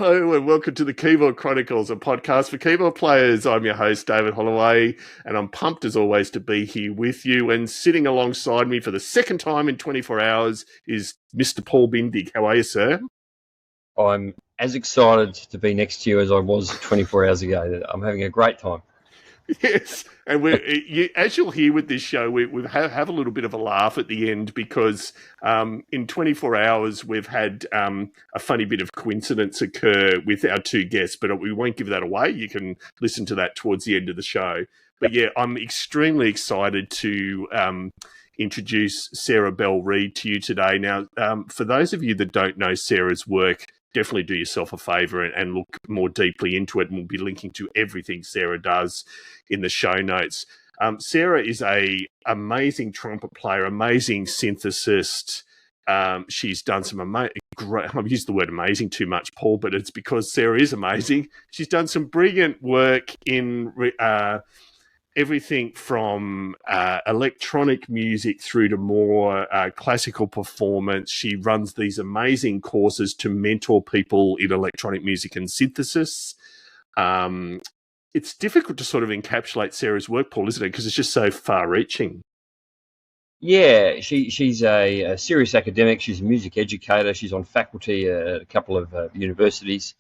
Hello and welcome to the Keyboard Chronicles, a podcast for keyboard players. I'm your host, David Holloway, and I'm pumped as always to be here with you. And sitting alongside me for the second time in 24 hours is Mr. Paul Bindig. How are you, sir? I'm as excited to be next to you as I was 24 hours ago. I'm having a great time. Yes, and as you'll hear with this show, we have a little bit of a laugh at the end because in 24 hours we've had a funny bit of coincidence occur with our two guests, but we won't give that away. You can listen to that towards the end of the show. But yeah, I'm extremely excited to introduce Sarah Belle Reid to you today. Now, for those of you that don't know Sarah's work, definitely do yourself a favour and look more deeply into it, and we'll be linking to everything Sarah does in the show notes. Sarah is a amazing trumpet player, amazing synthesist. She's done some great, I've used the word amazing too much, Paul, but it's because Sarah is amazing. She's done some brilliant work in everything from electronic music through to more classical performance. She runs these amazing courses to mentor people in electronic music and synthesis. It's difficult to sort of encapsulate Sarah's work, Paul, isn't it? Because it's just so far-reaching. Yeah, she's a serious academic. She's a music educator. She's on faculty at a couple of universities.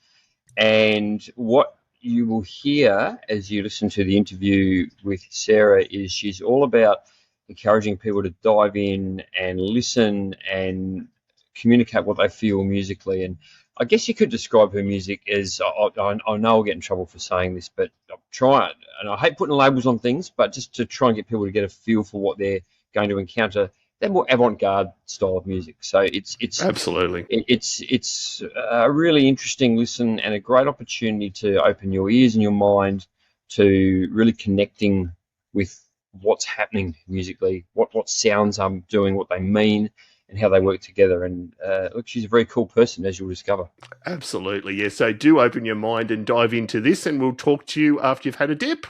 And what you will hear as you listen to the interview with Sarah is she's all about encouraging people to dive in and listen and communicate what they feel musically. And I guess you could describe her music as, I know I'll get in trouble for saying this, but I'm trying, and I hate putting labels on things, but just to try and get people to get a feel for what they're going to encounter. They're more avant-garde style of music, so it's absolutely it's a really interesting listen and a great opportunity to open your ears and your mind to really connecting with what's happening musically, what sounds are doing, what they mean, and how they work together. And look, she's a very cool person, as you'll discover. Absolutely, yes. So do open your mind and dive into this, and we'll talk to you after you've had a dip.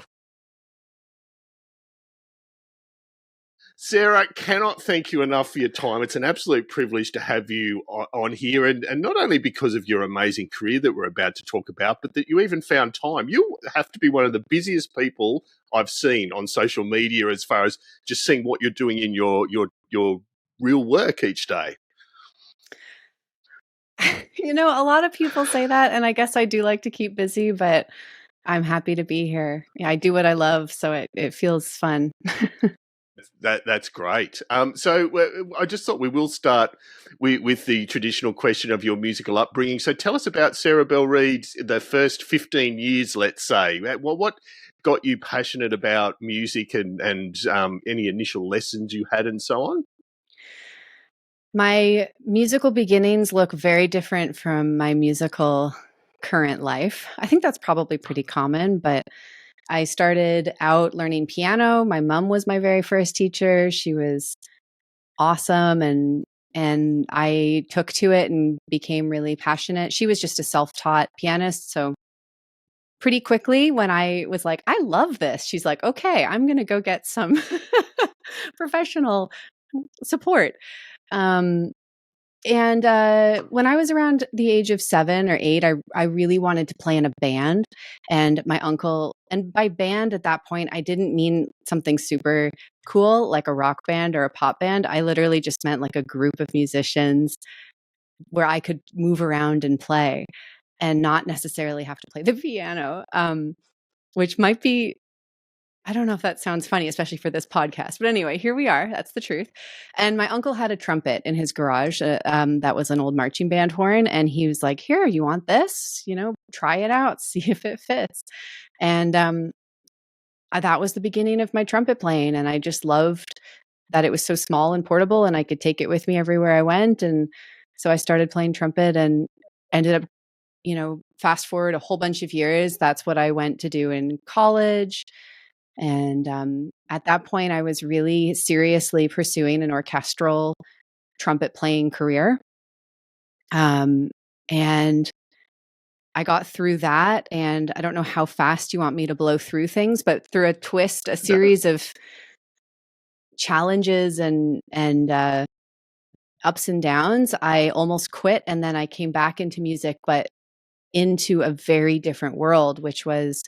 Sarah, cannot thank you enough for your time. It's an absolute privilege to have you on here, and not only because of your amazing career that we're about to talk about, but that you even found time. You have to be one of the busiest people I've seen on social media as far as just seeing what you're doing in your real work each day. You know, a lot of people say that, and I guess I do like to keep busy, but I'm happy to be here. Yeah, I do what I love, so it feels fun. That's great. So I just thought we will start with the traditional question of your musical upbringing. So tell us about Sarah Belle Reid, the first 15 years, let's say. What got you passionate about music and any initial lessons you had and so on? My musical beginnings look very different from my musical current life. I think that's probably pretty common, but I started out learning piano. My mom was my very first teacher. She was awesome, and I took to it and became really passionate. She was just a self-taught pianist, so pretty quickly when I was like, I love this, she's like, okay, I'm going to go get some professional support. And when I was around the age of 7 or 8, I really wanted to play in a band. And my uncle, and by band at that point, I didn't mean something super cool like a rock band or a pop band. I literally just meant like a group of musicians where I could move around and play and not necessarily have to play the piano, which might be, I don't know if that sounds funny, especially for this podcast. But anyway, here we are. That's the truth. And my uncle had a trumpet in his garage that was an old marching band horn. And he was like, here, you want this? You know, try it out, see if it fits. And that was the beginning of my trumpet playing. And I just loved that it was so small and portable and I could take it with me everywhere I went. And so I started playing trumpet and ended up, you know, fast forward a whole bunch of years. That's what I went to do in college. And at that point, I was really seriously pursuing an orchestral trumpet playing career. And I got through that. And I don't know how fast you want me to blow through things, but through a twist, a series of challenges and ups and downs, I almost quit. And then I came back into music, but into a very different world, which was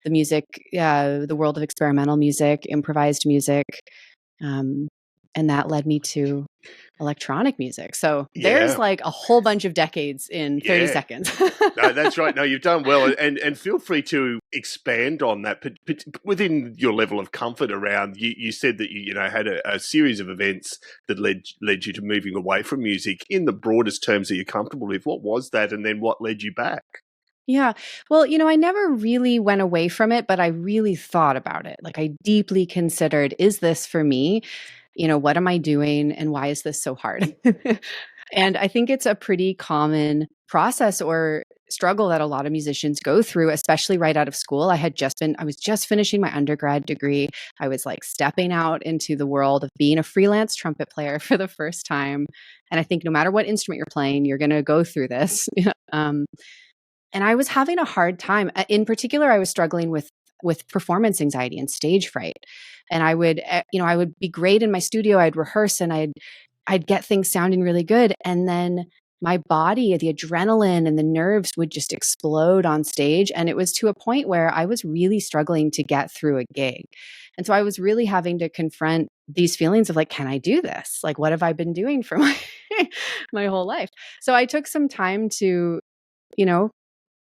the music, the world of experimental music, improvised music. And that led me to electronic music. So there's like a whole bunch of decades in 30 seconds. No, that's right. No, you've done well. And feel free to expand on that, but within your level of comfort around, you said that you had a series of events that led you to moving away from music. In the broadest terms that you're comfortable with, what was that? And then what led you back? Yeah. Well, I never really went away from it, but I really thought about it. Like I deeply considered, is this for me? What am I doing and why is this so hard? And I think it's a pretty common process or struggle that a lot of musicians go through, especially right out of school. I was just finishing my undergrad degree. I was like stepping out into the world of being a freelance trumpet player for the first time. And I think no matter what instrument you're playing, you're going to go through this. And I was having a hard time. In particular, I was struggling with performance anxiety and stage fright. And I would be great in my studio. I'd rehearse and I'd get things sounding really good. And then my body, the adrenaline and the nerves would just explode on stage. And it was to a point where I was really struggling to get through a gig. And so I was really having to confront these feelings of like, can I do this? Like, what have I been doing for my whole life? So I took some time to,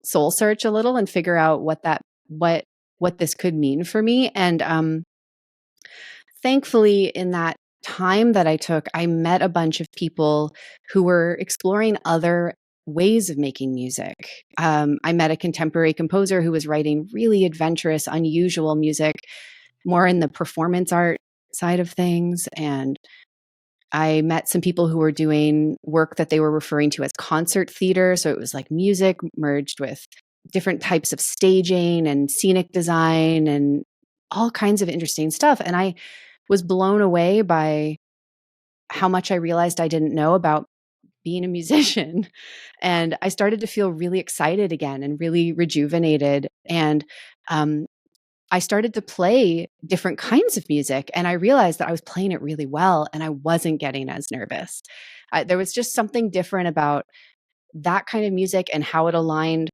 soul search a little and figure out what this could mean for me. And thankfully, in that time that I took, I met a bunch of people who were exploring other ways of making music. I met a contemporary composer who was writing really adventurous, unusual music, more in the performance art side of things. And I met some people who were doing work that they were referring to as concert theater. So it was like music merged with different types of staging and scenic design and all kinds of interesting stuff. And I was blown away by how much I realized I didn't know about being a musician. And I started to feel really excited again and really rejuvenated. And I started to play different kinds of music, and I realized that I was playing it really well and I wasn't getting as nervous. There was just something different about that kind of music and how it aligned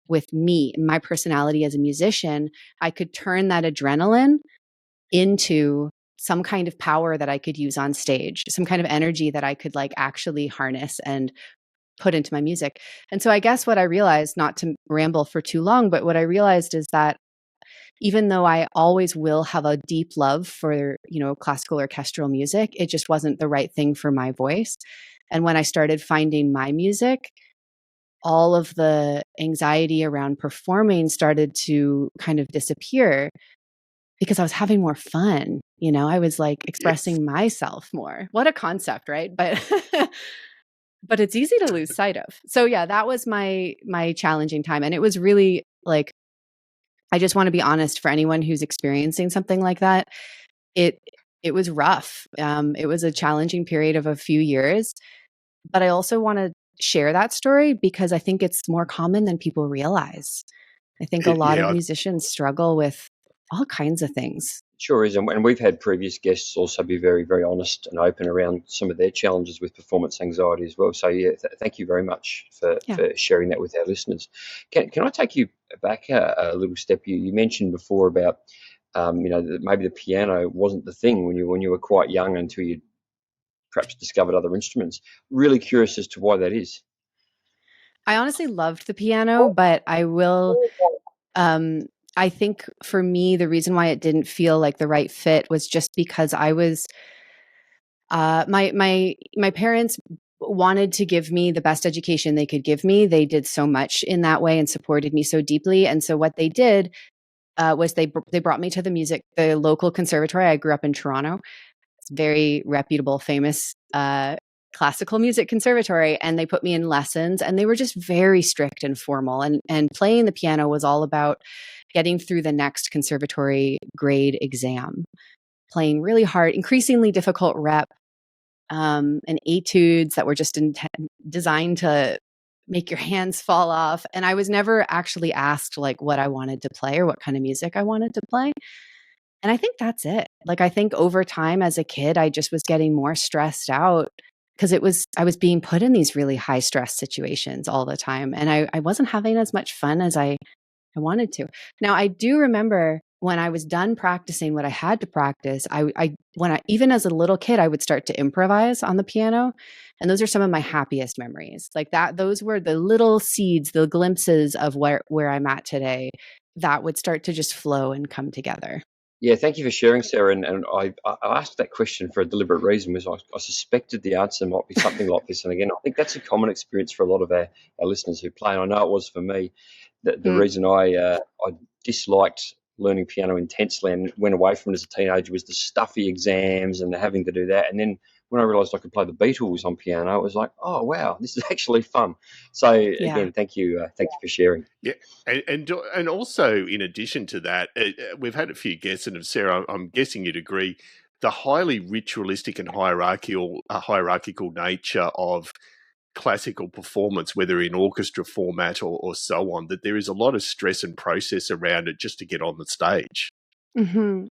with me and my personality as a musician. I could turn that adrenaline into some kind of power that I could use on stage, some kind of energy that I could like actually harness and put into my music. And so I guess what I realized, not to ramble for too long, but what I realized is that even though I always will have a deep love for, classical orchestral music, it just wasn't the right thing for my voice. And when I started finding my music, all of the anxiety around performing started to kind of disappear because I was having more fun. I was like expressing myself more. What a concept, right? But but it's easy to lose sight of. So yeah, that was my challenging time. And it was really like, I just want to be honest, for anyone who's experiencing something like that, it was rough. It was a challenging period of a few years, but I also want to share that story because I think it's more common than people realize. I think a lot of musicians struggle with all kinds of things. Sure is. And we've had previous guests also be very, very honest and open around some of their challenges with performance anxiety as well. So, thank you very much for sharing that with our listeners. Can I take you back a little step? You mentioned before about, that maybe the piano wasn't the thing when you were quite young until you perhaps discovered other instruments. Really curious as to why that is. I honestly loved the piano, but I will... I think for me, the reason why it didn't feel like the right fit was just because I was, my parents wanted to give me the best education they could give me. They did so much in that way and supported me so deeply. And so what they did was they brought me to the local conservatory. I grew up in Toronto. It's very reputable, famous classical music conservatory, and they put me in lessons, and they were just very strict and formal. And playing the piano was all about getting through the next conservatory grade exam, playing really hard, increasingly difficult rep, and etudes that were just designed to make your hands fall off. And I was never actually asked like what I wanted to play or what kind of music I wanted to play. And I think that's it. Like, I think over time as a kid, I just was getting more stressed out because I was being put in these really high stress situations all the time. And I wasn't having as much fun as I wanted to. Now, I do remember when I was done practicing what I had to practice, even as a little kid, I would start to improvise on the piano. And those are some of my happiest memories. Like that, those were the little seeds, the glimpses of where I'm at today that would start to just flow and come together. Yeah, thank you for sharing, Sarah. And I asked that question for a deliberate reason, because I suspected the answer might be something like this. And again, I think that's a common experience for a lot of our listeners who play. And I know it was for me. The reason I disliked learning piano intensely and went away from it as a teenager was the stuffy exams and having to do that. And then when I realised I could play the Beatles on piano, it was like, oh wow, this is actually fun. So again, thank you for sharing. Yeah, and also in addition to that, we've had a few guests, and Sarah, I'm guessing you'd agree, the highly ritualistic and hierarchical nature of classical performance, whether in orchestra format or so on, that there is a lot of stress and process around it just to get on the stage. Mm-hmm.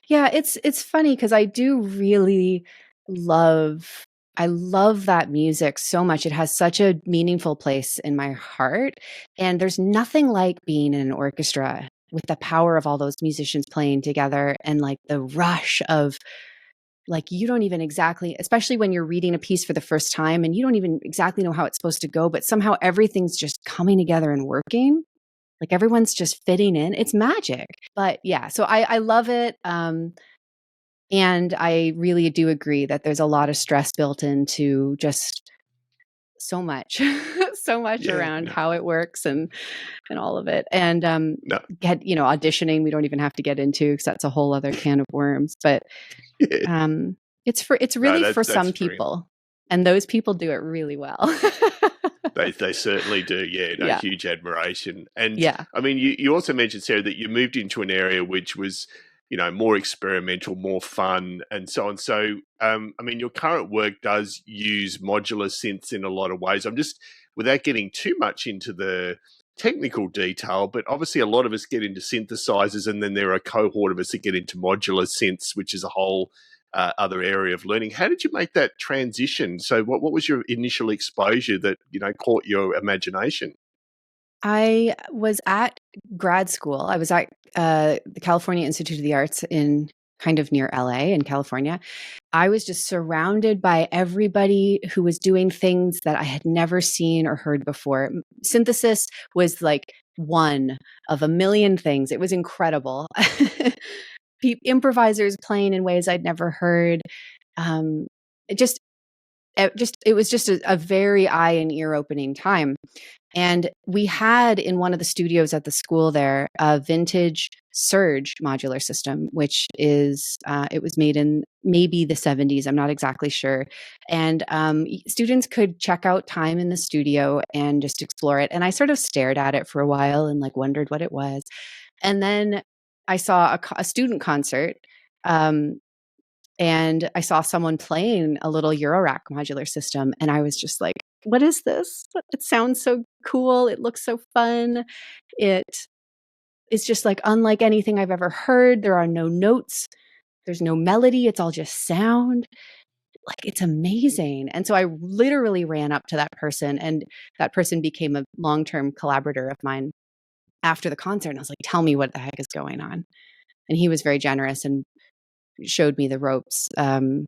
Yeah, it's funny because I do really love that music so much. It has such a meaningful place in my heart. And there's nothing like being in an orchestra with the power of all those musicians playing together and like the rush of like you don't even exactly, especially when you're reading a piece for the first time and you don't even exactly know how it's supposed to go, but somehow everything's just coming together and working. Like everyone's just fitting in. It's magic. But yeah, so I love it. And I really do agree that there's a lot of stress built into just so much, around how it works and all of it. And auditioning, we don't even have to get into because that's a whole other can of worms. But it's really for some people, and those people do it really well. They certainly do. Yeah, huge admiration. And I mean, you also mentioned, Sarah, that you moved into an area which was, more experimental, more fun, and so on. So, I mean, your current work does use modular synths in a lot of ways. I'm just, without getting too much into the technical detail, but obviously a lot of us get into synthesizers, and then there are a cohort of us that get into modular synths, which is a whole other area of learning. How did you make that transition? So what was your initial exposure that, caught your imagination? I was at grad school. I was at the California Institute of the Arts in kind of near LA in California. I was just surrounded by everybody who was doing things that I had never seen or heard before. Synthesis was like one of a million things. It was incredible. Improvisers playing in ways I'd never heard. It was just a very eye and ear opening time. And we had in one of the studios at the school there a vintage Surge modular system, which is it was made in maybe the 70s. I'm not exactly sure. And students could check out time in the studio and just explore it. And I sort of stared at it for a while and like wondered what it was. And then I saw a student concert. And I saw someone playing a little Eurorack modular system. And I was just like, what is this? It sounds so cool. It looks so fun. It is just like unlike anything I've ever heard. There are no notes. There's no melody. It's all just sound. Like it's amazing. And so I literally ran up to that person, and that person became a long-term collaborator of mine after the concert. And I was like, tell me what the heck is going on. And he was very generous and showed me the ropes. And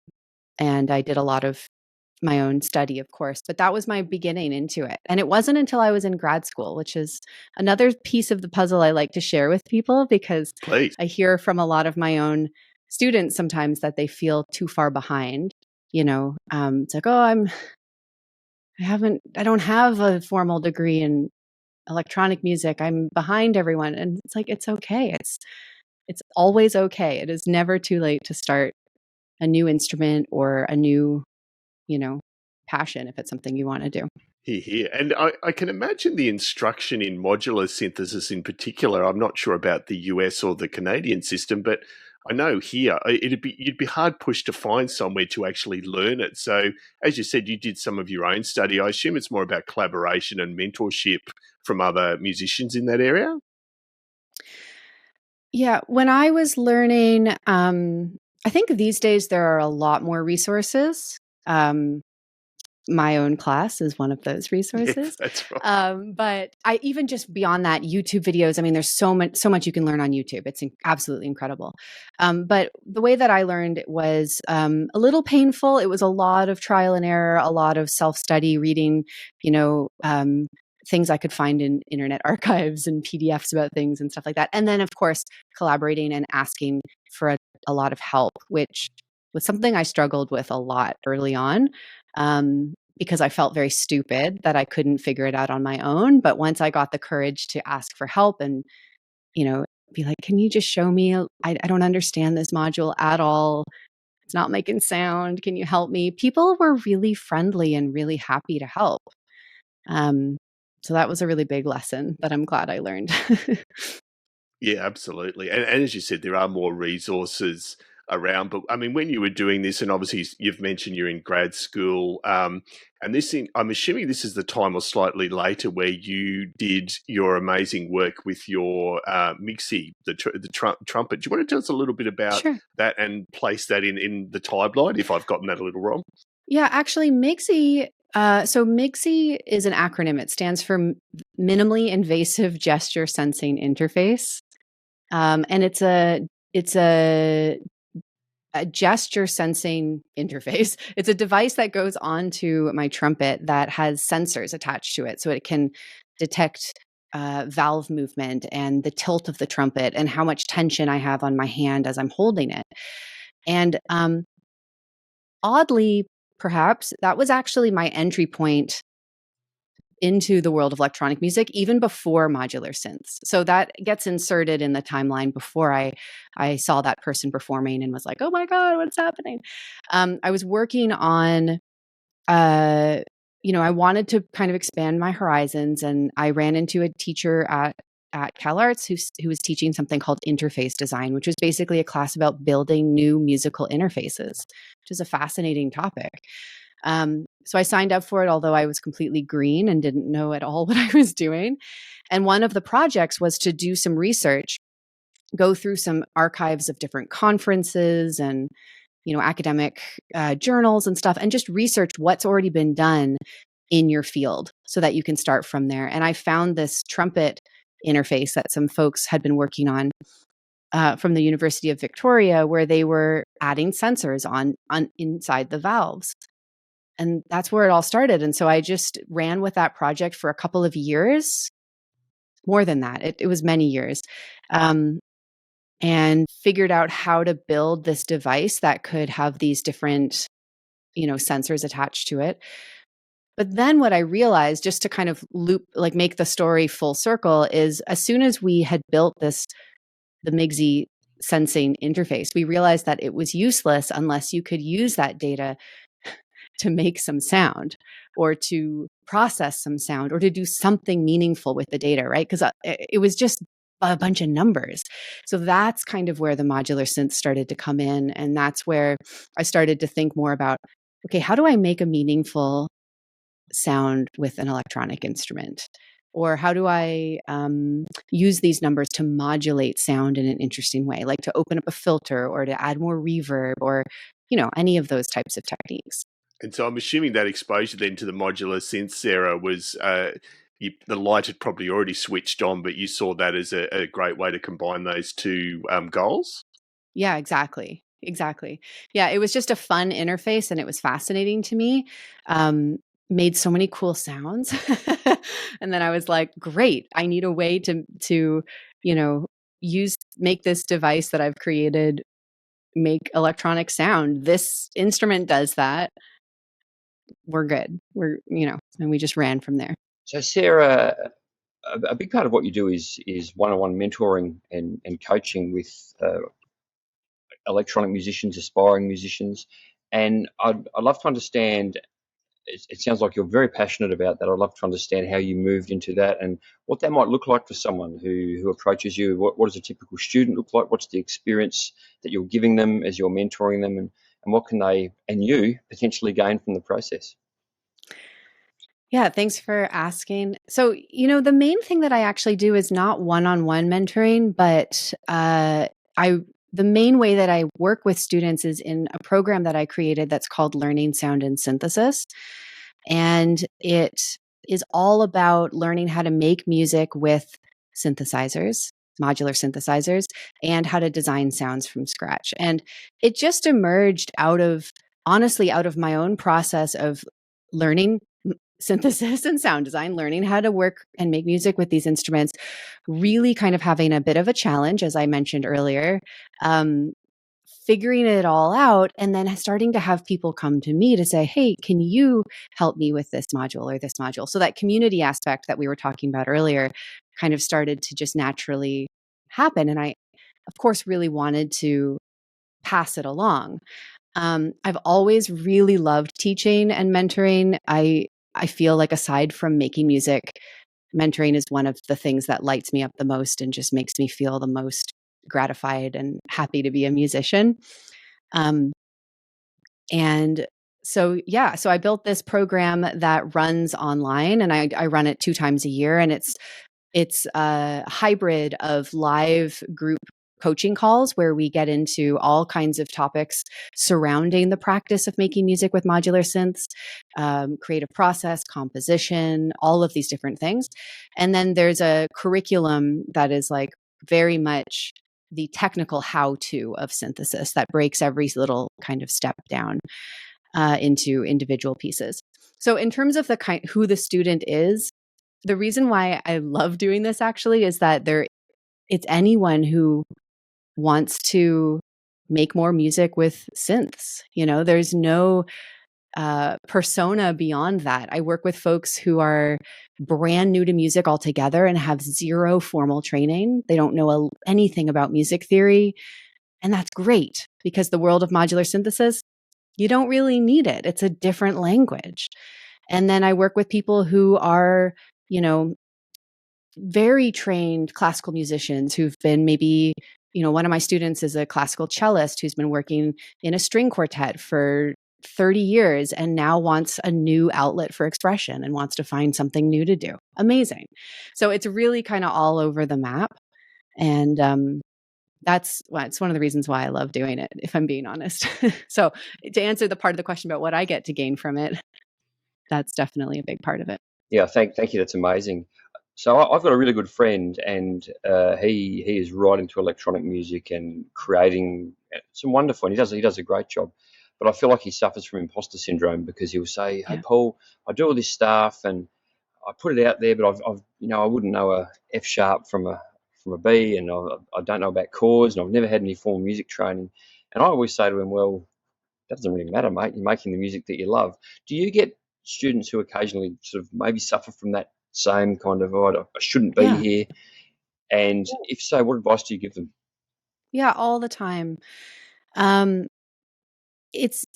I did a lot of my own study, of course, but that was my beginning into it. And it wasn't until I was in grad school, which is another piece of the puzzle I like to share with people, because I hear from a lot of my own students sometimes that they feel too far behind. It's like, oh, I don't have a formal degree in electronic music. I'm behind everyone. And it's like, it's okay. It's always okay. It is never too late to start a new instrument or a new, passion if it's something you want to do. Here. And I can imagine the instruction in modular synthesis in particular. I'm not sure about the US or the Canadian system, but I know here you'd be hard pushed to find somewhere to actually learn it. So as you said, you did some of your own study. I assume it's more about collaboration and mentorship from other musicians in that area? Yeah, when I was learning, I think these days there are a lot more resources. my own class is one of those resources. Yes, that's right. But I even just beyond that, YouTube videos. I mean, there's so much you can learn on YouTube. It's absolutely incredible. But the way that I learned was a little painful. It was a lot of trial and error, a lot of self-study, reading, things I could find in internet archives and PDFs about things and stuff like that. And then, of course, collaborating and asking for a lot of help, which was something I struggled with a lot early on. Because I felt very stupid that I couldn't figure it out on my own. But once I got the courage to ask for help and, be like, can you just show me? I don't understand this module at all. It's not making sound. Can you help me? People were really friendly and really happy to help. So that was a really big lesson that I'm glad I learned. Yeah, absolutely. And as you said, there are more resources around. But I mean, when you were doing this, and obviously you've mentioned you're in grad school, and I'm assuming this is the time or slightly later where you did your amazing work with your MIGSI, the trumpet. Do you want to tell us a little bit about that and place that in the timeline, if I've gotten that a little wrong? Yeah, actually, MIGSI. So MIGSI is an acronym. It stands for Minimally Invasive Gesture Sensing Interface, and it's a gesture sensing interface. It's a device that goes onto my trumpet that has sensors attached to it, so it can detect valve movement and the tilt of the trumpet and how much tension I have on my hand as I'm holding it. And oddly, perhaps, that was actually my entry point into the world of electronic music, even before modular synths. So that gets inserted in the timeline before I saw that person performing and was like, oh my God, what's happening? I was working on, I wanted to kind of expand my horizons, and I ran into a teacher at CalArts who was teaching something called interface design, which was basically a class about building new musical interfaces, which is a fascinating topic. So I signed up for it, although I was completely green and didn't know at all what I was doing. And one of the projects was to do some research, go through some archives of different conferences and, academic journals and stuff, and just research what's already been done in your field so that you can start from there. And I found this trumpet interface that some folks had been working on from the University of Victoria, where they were adding sensors on inside the valves. And that's where it all started. And so I just ran with that project for a couple of years, more than that. It was many years, and figured out how to build this device that could have these different, sensors attached to it. But then what I realized, just to kind of make the story full circle, is as soon as we had built the MIGSI sensing interface, we realized that it was useless unless you could use that data to make some sound or to process some sound or to do something meaningful with the data, right? Because it was just a bunch of numbers. So that's kind of where the modular synth started to come in. And that's where I started to think more about, okay, how do I make a meaningful sound with an electronic instrument? Or how do I use these numbers to modulate sound in an interesting way, like to open up a filter or to add more reverb or, any of those types of techniques. And so I'm assuming that exposure then to the modular synth, Sarah, was the light had probably already switched on, but you saw that as a great way to combine those two goals? Yeah, exactly. Yeah, it was just a fun interface and it was fascinating to me. Made so many cool sounds. And then I was like, great, I need a way to make this device that I've created make electronic sound. This instrument does that. We're good. And we just ran from there. So Sarah, a big part of what you do is one-on-one mentoring and coaching with electronic musicians, aspiring musicians. And I'd love to understand, it sounds like you're very passionate about that. I'd love to understand how you moved into that and what that might look like for someone who approaches you. What does a typical student look like? What's the experience that you're giving them as you're mentoring them? And what can they and you potentially gain from the process? Yeah, thanks for asking. So, the main thing that I actually do is not one-on-one mentoring, but the main way that I work with students is in a program that I created that's called Learning Sound and Synthesis. And it is all about learning how to make music with synthesizers, modular synthesizers, and how to design sounds from scratch. And it just emerged honestly, out of my own process of learning synthesis and sound design, learning how to work and make music with these instruments, really kind of having a bit of a challenge, as I mentioned earlier, figuring it all out, and then starting to have people come to me to say, hey, can you help me with this module or this module? So that community aspect that we were talking about earlier kind of started to just naturally happen. And I, of course, really wanted to pass it along. I've always really loved teaching and mentoring. I feel like aside from making music, mentoring is one of the things that lights me up the most and just makes me feel the most gratified and happy to be a musician. And so, yeah, so I built this program that runs online, and I run it 2 times a year, and it's a hybrid of live group coaching calls where we get into all kinds of topics surrounding the practice of making music with modular synths, creative process, composition, all of these different things. And then there's a curriculum that is like very much the technical how-to of synthesis that breaks every little kind of step down into individual pieces. So in terms of the who the student is, the reason why I love doing this actually is that it's anyone who wants to make more music with synths. There's no persona beyond that. I work with folks who are brand new to music altogether and have zero formal training. They don't know anything about music theory. And that's great because the world of modular synthesis, you don't really need it. It's a different language. And then I work with people who are, very trained classical musicians who've been maybe, one of my students is a classical cellist who's been working in a string quartet for 30 years and now wants a new outlet for expression and wants to find something new to do. Amazing. So it's really kind of all over the map. And it's one of the reasons why I love doing it, if I'm being honest. So to answer the part of the question about what I get to gain from it, that's definitely a big part of it. Yeah, thank you. That's amazing. So I've got a really good friend, and he is right into electronic music and creating some wonderful. And he does a great job. But I feel like he suffers from imposter syndrome because he'll say, "Hey, Paul, I do all this stuff and I put it out there, but I've I wouldn't know a F sharp from a B, and I don't know about chords, and I've never had any formal music training." And I always say to him, "Well, that doesn't really matter, mate. You're making the music that you love." Do you get students who occasionally sort of maybe suffer from that same kind of, I shouldn't be here? And if so, what advice do you give them? Yeah, all the time. It's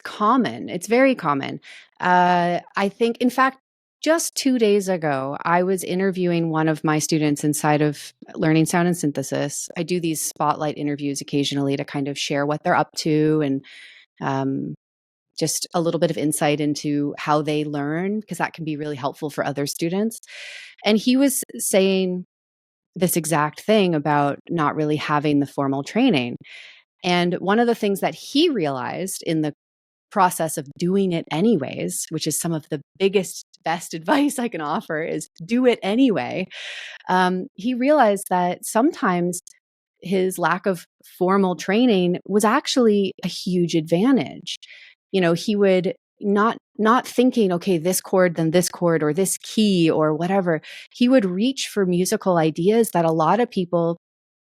common. It's very common. I think, in fact, just 2 days ago, I was interviewing one of my students inside of Learning Sound and Synthesis. I do these spotlight interviews occasionally to kind of share what they're up to and just a little bit of insight into how they learn, because that can be really helpful for other students. And he was saying this exact thing about not really having the formal training. And one of the things that he realized in the process of doing it anyways, which is some of the best advice I can offer, is do it anyway. He realized that sometimes his lack of formal training was actually a huge advantage. He would not thinking, okay, this chord, then this chord, or this key, or whatever. He would reach for musical ideas that a lot of people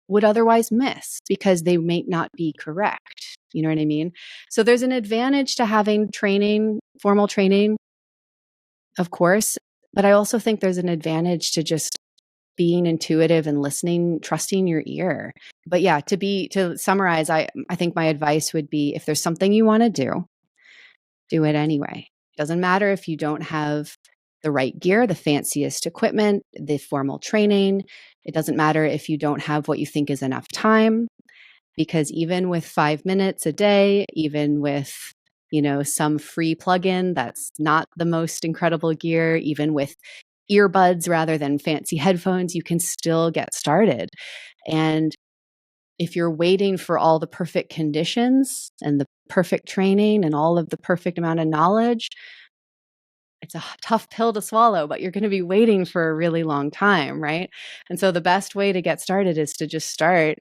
would otherwise miss because they may not be correct. You know what I mean? So there's an advantage to having training, formal training, of course, but I also think there's an advantage to just being intuitive and listening, trusting your ear. But yeah, to summarize, I think my advice would be, if there's something you want to do it anyway. Doesn't matter if you don't have the right gear, the fanciest equipment, the formal training. It doesn't matter if you don't have what you think is enough time, because even with 5 minutes a day, even with, some free plugin that's not the most incredible gear, even with earbuds rather than fancy headphones, you can still get started. And if you're waiting for all the perfect conditions and the perfect training and all of the perfect amount of knowledge, it's a tough pill to swallow, but you're going to be waiting for a really long time, right? And so the best way to get started is to just start.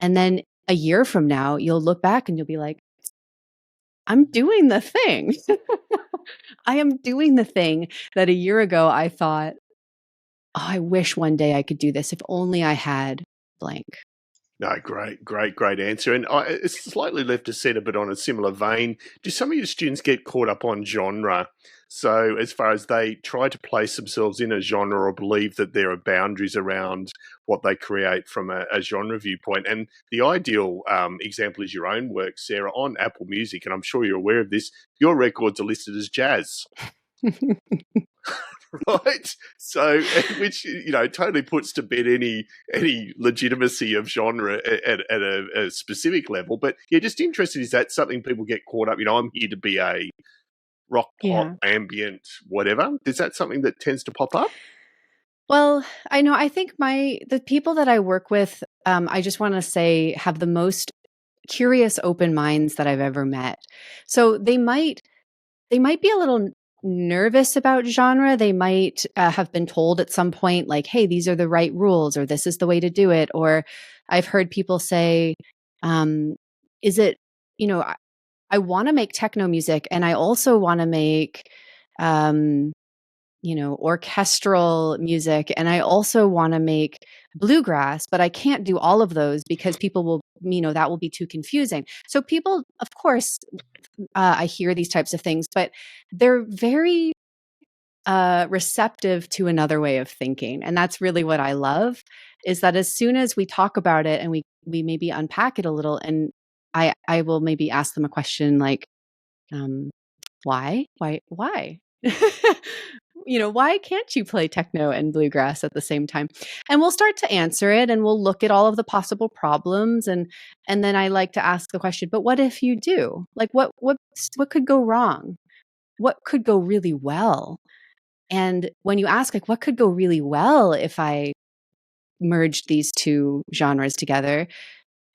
And then a year from now, you'll look back and you'll be like, I'm doing the thing. I am doing the thing that a year ago I thought, oh, I wish one day I could do this. If only I had blank. No, great answer. And it's slightly left to center, but on a similar vein, do some of your students get caught up on genre? So as far as they try to place themselves in a genre or believe that there are boundaries around what they create from a genre viewpoint. And the ideal example is your own work, Sarah, on Apple Music. And I'm sure you're aware of this. Your records are listed as jazz. Right, so which totally puts to bed any legitimacy of genre at a specific level. But yeah, just interested, is that something people get caught up? I'm here to be a rock, pop, ambient, whatever. Is that something that tends to pop up? Well, I know. I think the people that I work with, I just want to say, have the most curious, open minds that I've ever met. So they might be a little nervous about genre. They might have been told at some point, like, hey, these are the right rules, or this is the way to do it. Or I've heard people say, is it, I want to make techno music and I also want to make, orchestral music. And I also want to make bluegrass, but I can't do all of those because people will, that will be too confusing. So people, of course, I hear these types of things, but they're very receptive to another way of thinking. And that's really what I love, is that as soon as we talk about it and we maybe unpack it a little, and I will maybe ask them a question like, why? Why can't you play techno and bluegrass at the same time? And we'll start to answer it, and we'll look at all of the possible problems. And then I like to ask the question, but what if you do? Like, what could go wrong? What could go really well? And when you ask, like, what could go really well if I merged these two genres together,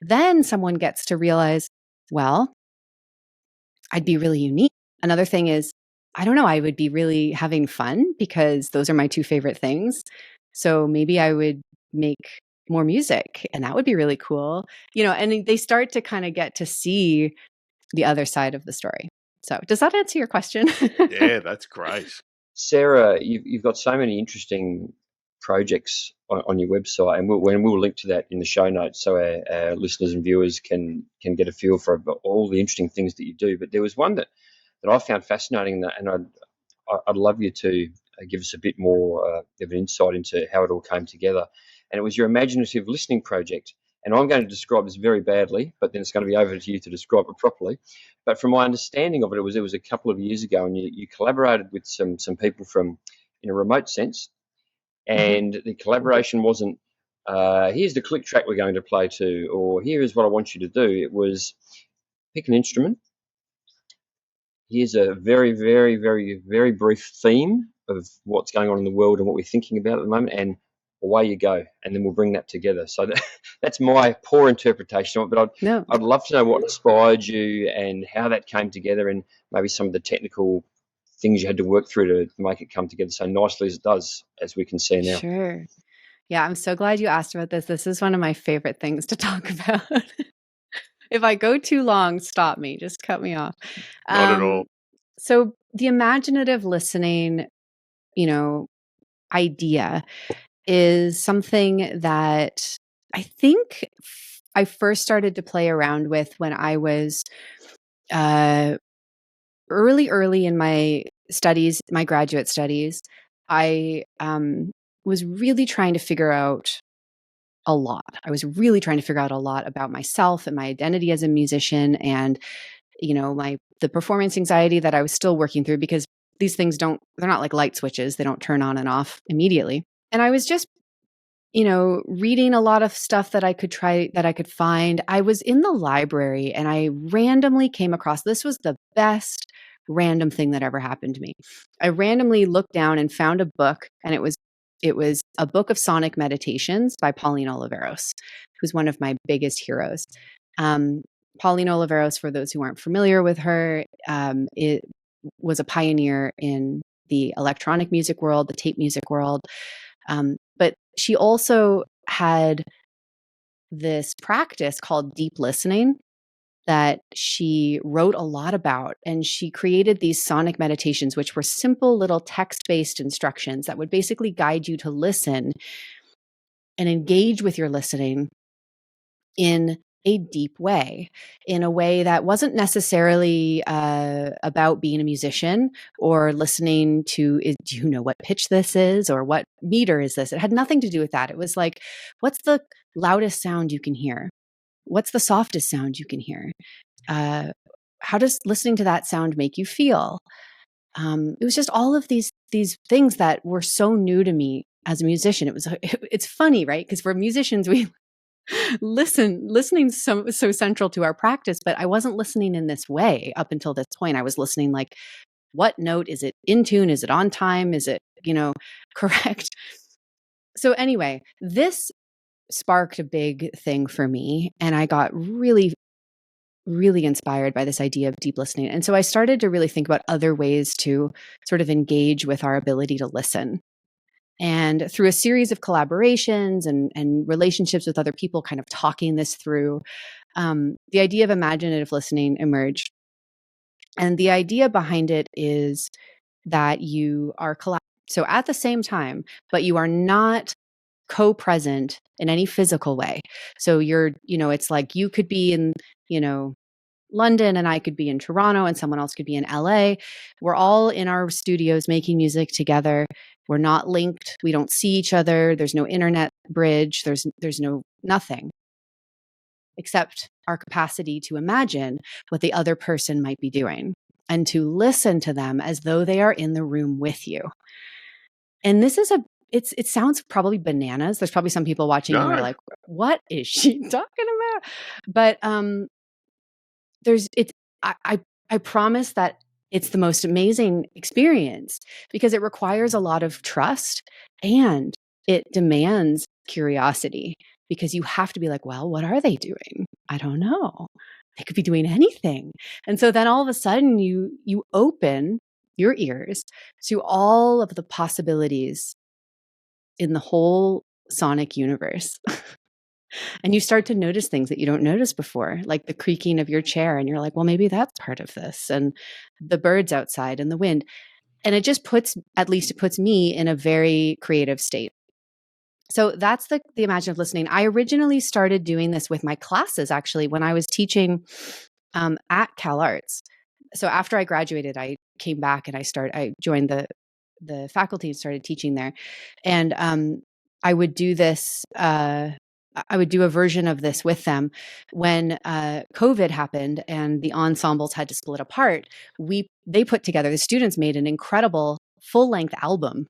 then someone gets to realize, well, I'd be really unique. Another thing is, I don't know, I would be really having fun because those are my two favorite things. So maybe I would make more music and that would be really cool. And they start to kind of get to see the other side of the story. So does that answer your question? Yeah, that's great. Sarah, you've got so many interesting projects on your website, and we'll link to that in the show notes so our listeners and viewers can get a feel for all the interesting things that you do. But there was one that I found fascinating, and I'd love you to give us a bit more of an insight into how it all came together. And it was your imaginative listening project. And I'm going to describe this very badly, but then it's going to be over to you to describe it properly. But from my understanding of it, it was a couple of years ago, and you collaborated with some people from, in a remote sense, and the collaboration wasn't, here's the click track we're going to play to, or here is what I want you to do. It was pick an instrument. Here's a very, very, very, very brief theme of what's going on in the world and what we're thinking about at the moment, and away you go, and then we'll bring that together. So that's my poor interpretation of it, but I'd love to know what inspired you and how that came together, and maybe some of the technical things you had to work through to make it come together so nicely as it does, as we can see now. Sure. Yeah, I'm so glad you asked about this. This is one of my favorite things to talk about. If I go too long, stop me. Just cut me off. Not at all. So the imaginative listening, idea is something that I think I first started to play around with when I was early in my studies, my graduate studies. I was really trying to figure out a lot. I was really trying to figure out a lot about myself and my identity as a musician, and the performance anxiety that I was still working through, because these things they're not like light switches. They don't turn on and off immediately. And I was just reading a lot of stuff that I could find. I was in the library and I randomly came across, this was the best random thing that ever happened to me. I randomly looked down and found a book, and it was a book of sonic meditations by Pauline Oliveros, who's one of my biggest heroes. Pauline Oliveros, for those who aren't familiar with her, it was a pioneer in the electronic music world, the tape music world. But she also had this practice called deep listening that she wrote a lot about. And she created these sonic meditations, which were simple little text-based instructions that would basically guide you to listen and engage with your listening in a deep way, in a way that wasn't necessarily about being a musician or listening to, do you know what pitch this is or what meter is this? It had nothing to do with that. It was like, what's the loudest sound you can hear? What's the softest sound you can hear? How does listening to that sound make you feel? It was just all of these things that were so new to me as a musician. It's funny, right? Because for musicians, we listening so central to our practice, but I wasn't listening in this way up until this point. I was listening like, what note is it in tune? Is it on time? Is it, correct? So anyway, this sparked a big thing for me, and I got really, really inspired by this idea of deep listening. And so I started to really think about other ways to sort of engage with our ability to listen. And through a series of collaborations and relationships with other people, kind of talking this through, the idea of imaginative listening emerged. And the idea behind it is that you are so at the same time, but you are not co-present in any physical way. So you're, it's like you could be in, London and I could be in Toronto and someone else could be in LA. We're all in our studios making music together. We're not linked. We don't see each other. There's no internet bridge. There's no nothing except our capacity to imagine what the other person might be doing and to listen to them as though they are in the room with you. And this is it sounds probably bananas. There's probably some people watching who are like, what is she talking about? But I promise that it's the most amazing experience because it requires a lot of trust and it demands curiosity because you have to be like, well, what are they doing? I don't know. They could be doing anything. And so then all of a sudden you open your ears to all of the possibilities in the whole sonic universe. And you start to notice things that you don't notice before, like the creaking of your chair. And you're like, well, maybe that's part of this. And the birds outside and the wind. And it just puts me in a very creative state. So that's the imaginative listening. I originally started doing this with my classes, actually, when I was teaching at Cal Arts. So after I graduated, I came back and I joined the faculty and started teaching there. And I would do this. I would do a version of this with them when COVID happened and the ensembles had to split apart. The students made an incredible full-length album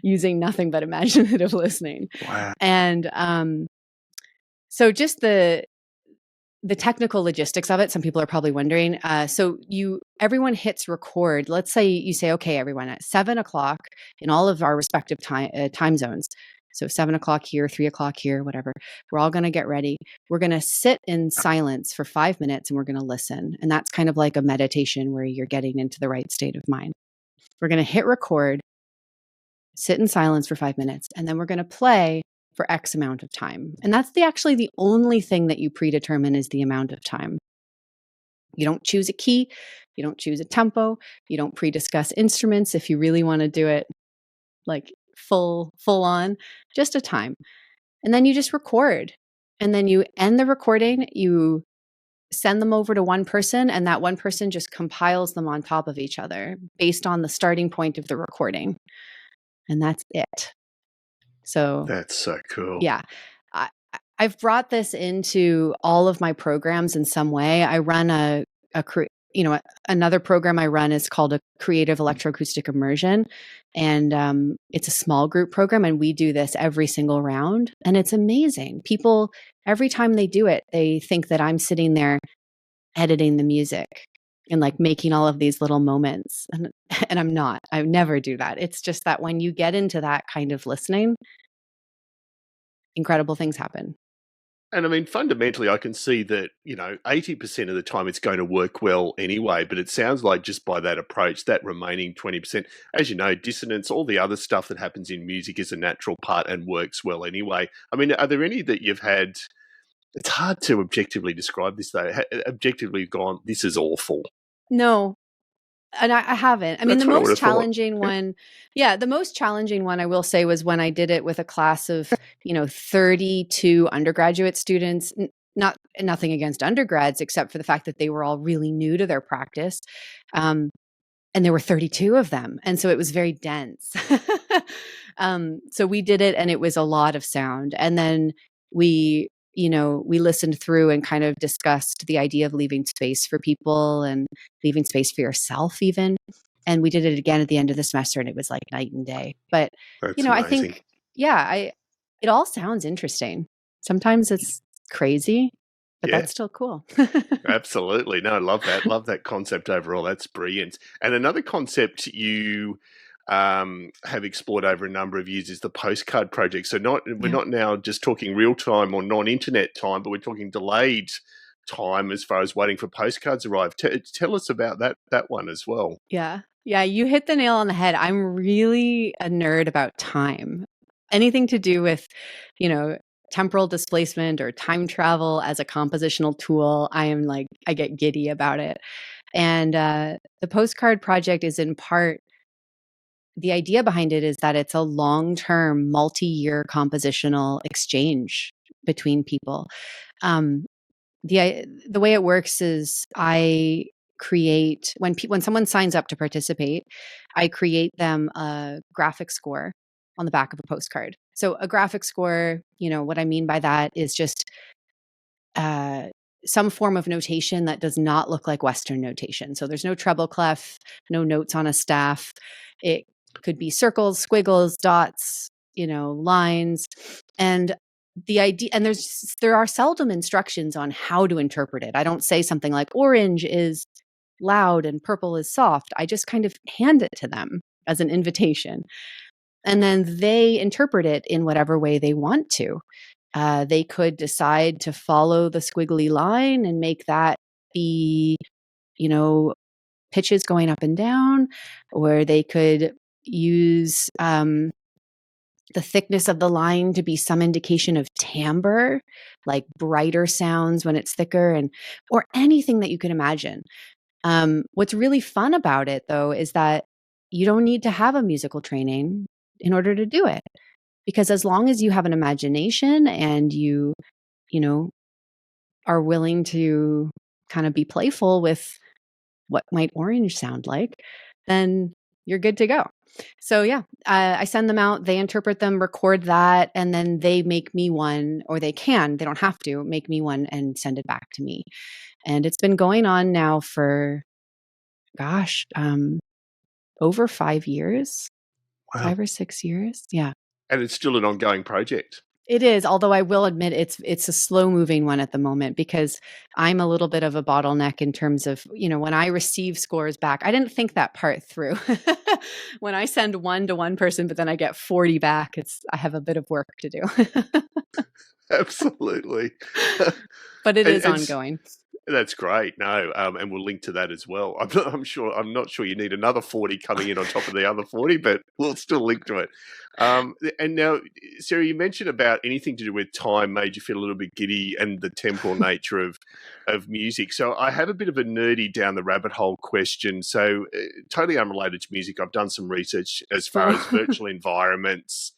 using nothing but imaginative listening. Wow. And so just the technical logistics of it, some people are probably wondering. So everyone hits record. Let's say you say, okay, everyone, at 7:00 in all of our respective time zones. So 7:00 here, 3:00 here, whatever. We're all going to get ready. We're going to sit in silence for 5 minutes and we're going to listen. And that's kind of like a meditation where you're getting into the right state of mind. We're going to hit record, sit in silence for 5 minutes, and then we're going to play for X amount of time. And that's actually the only thing that you predetermine is the amount of time. You don't choose a key. You don't choose a tempo. You don't pre-discuss instruments if you really want to do it like full on, just a time. And then you just record. And then you end the recording, you send them over to one person, and that one person just compiles them on top of each other based on the starting point of the recording. And that's it. So that's so cool. Yeah. I've brought this into all of my programs in some way. I run another program I run is called a creative electroacoustic immersion. And it's a small group program. And we do this every single round. And it's amazing. People, every time they do it, they think that I'm sitting there editing the music and like making all of these little moments. And I'm not. I never do that. It's just that when you get into that kind of listening, incredible things happen. And I mean, fundamentally, I can see that, 80% of the time it's going to work well anyway, but it sounds like just by that approach, that remaining 20%, as you know, dissonance, all the other stuff that happens in music is a natural part and works well anyway. I mean, are there any that you've had? It's hard to objectively describe this, though. Objectively gone, this is awful. No. And I haven't. I mean, That's the what I would most have thought. challenging one, the most challenging one I will say was when I did it with a class of, 32 undergraduate students. Nothing against undergrads, except for the fact that they were all really new to their practice. And there were 32 of them. And so it was very dense. So we did it and it was a lot of sound. And then we listened through and kind of discussed the idea of leaving space for people and leaving space for yourself even. And we did it again at the end of the semester and it was like night and day. But, That's I amazing. think, it all sounds interesting. Sometimes it's crazy, but that's still cool. Absolutely. No, I love that. Love that concept overall. That's brilliant. And another concept you have explored over a number of years is the Postcard project. So we're not now just talking real time or non-internet time, but we're talking delayed time as far as waiting for postcards arrive. Tell us about that one as well. Yeah, you hit the nail on the head. I'm really a nerd about time. Anything to do with, temporal displacement or time travel as a compositional tool, I get giddy about it. And the Postcard project is in part, the idea behind it is that it's a long-term, multi-year compositional exchange between people. The way it works is I create, when someone signs up to participate, I create them a graphic score on the back of a postcard. So a graphic score, what I mean by that is just some form of notation that does not look like Western notation. So there's no treble clef, no notes on a staff. It could be circles, squiggles, dots, lines. And the idea, and there are seldom instructions on how to interpret it. I don't say something like orange is loud and purple is soft. I just kind of hand it to them as an invitation. And then they interpret it in whatever way they want to. They could decide to follow the squiggly line and make that be, pitches going up and down, or they could use the thickness of the line to be some indication of timbre, like brighter sounds when it's thicker, or anything that you can imagine. What's really fun about it, though, is that you don't need to have a musical training in order to do it. Because as long as you have an imagination and you are willing to kind of be playful with what might orange sound like, then you're good to go. So I send them out, they interpret them, record that, and then they make me one, or they don't have to make me one and send it back to me. And it's been going on now for, over 5 years, Wow. 5 or 6 years. Yeah. And it's still an ongoing project. It is, although I will admit it's a slow-moving one at the moment because I'm a little bit of a bottleneck in terms of, when I receive scores back. I didn't think that part through. When I send one to one person, but then I get 40 back, I have a bit of work to do. Absolutely. But it is ongoing. That's great. No, and we'll link to that as well. I'm not sure you need another 40 coming in on top of the other 40, but we'll still link to it. And now, Sarah, you mentioned about anything to do with time made you feel a little bit giddy and the temporal nature of music. So I have a bit of a nerdy down the rabbit hole question. So totally unrelated to music. I've done some research as far as virtual environments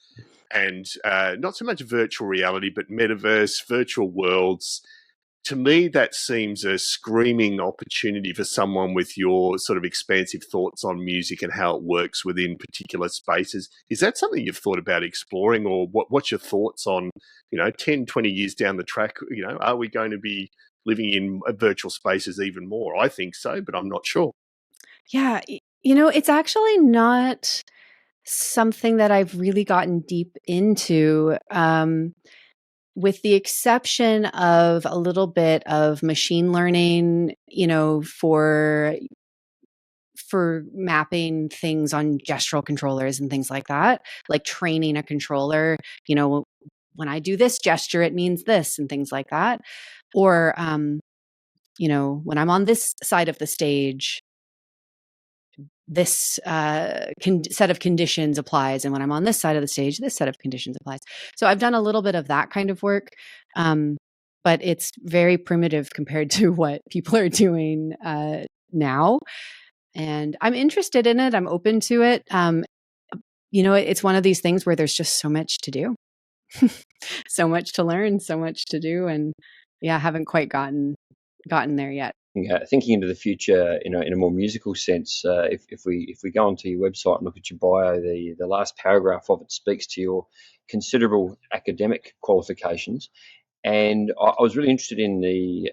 and not so much virtual reality, but metaverse, virtual worlds. To me, that seems a screaming opportunity for someone with your sort of expansive thoughts on music and how it works within particular spaces. Is that something you've thought about exploring, or what's your thoughts on, 10, 20 years down the track, are we going to be living in virtual spaces even more? I think so, but I'm not sure. Yeah, it's actually not something that I've really gotten deep into. With the exception of a little bit of machine learning, for mapping things on gestural controllers and things like that, like training a controller, when I do this gesture, it means this, and things like that. Or, when I'm on this side of the stage, this set of conditions applies. And when I'm on this side of the stage, this set of conditions applies. So I've done a little bit of that kind of work. But it's very primitive compared to what people are doing now. And I'm interested in it. I'm open to it. It's one of these things where there's just so much to do, so much to learn, so much to do. And I haven't quite gotten there yet. Thinking into the future, in a more musical sense, if we go onto your website and look at your bio, the last paragraph of it speaks to your considerable academic qualifications. And I was really interested in the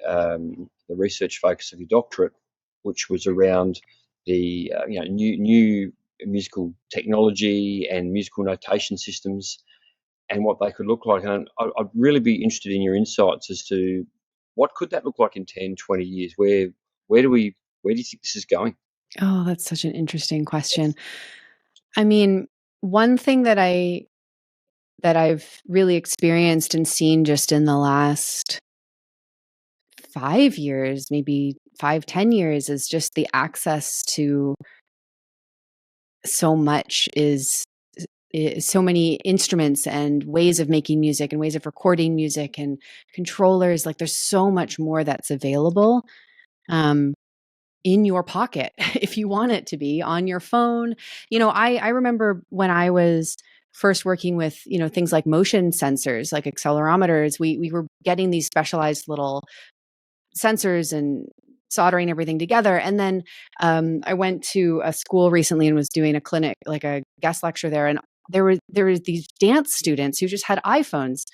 research focus of your doctorate, which was around the new musical technology and musical notation systems and what they could look like. And I'd really be interested in your insights as to what could that look like in 10, 20 years? Where do you think this is going? Oh, that's such an interesting question. I mean, one thing that I've really experienced and seen just in the last 5 years, maybe 5-10 years, is just the access to so much is so many instruments and ways of making music and ways of recording music and controllers. Like there's so much more that's available in your pocket if you want it to be on your phone. I remember when I was first working with, things like motion sensors, like accelerometers, we were getting these specialized little sensors and soldering everything together. And then I went to a school recently and was doing a clinic, like a guest lecture there. And there were these dance students who just had iPhones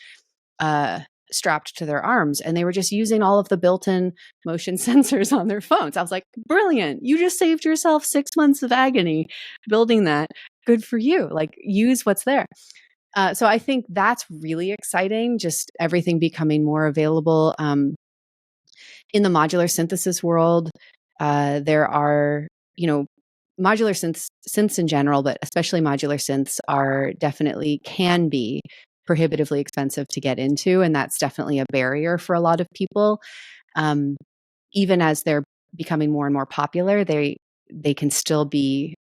strapped to their arms, and they were just using all of the built-in motion sensors on their phones. I was like, brilliant. You just saved yourself 6 months of agony building that. Good for you. Like, use what's there. So I think that's really exciting, just everything becoming more available. In the modular synthesis world, there are, modular synths in general, but especially modular synths can be prohibitively expensive to get into. And that's definitely a barrier for a lot of people. Even as they're becoming more and more popular, they can still be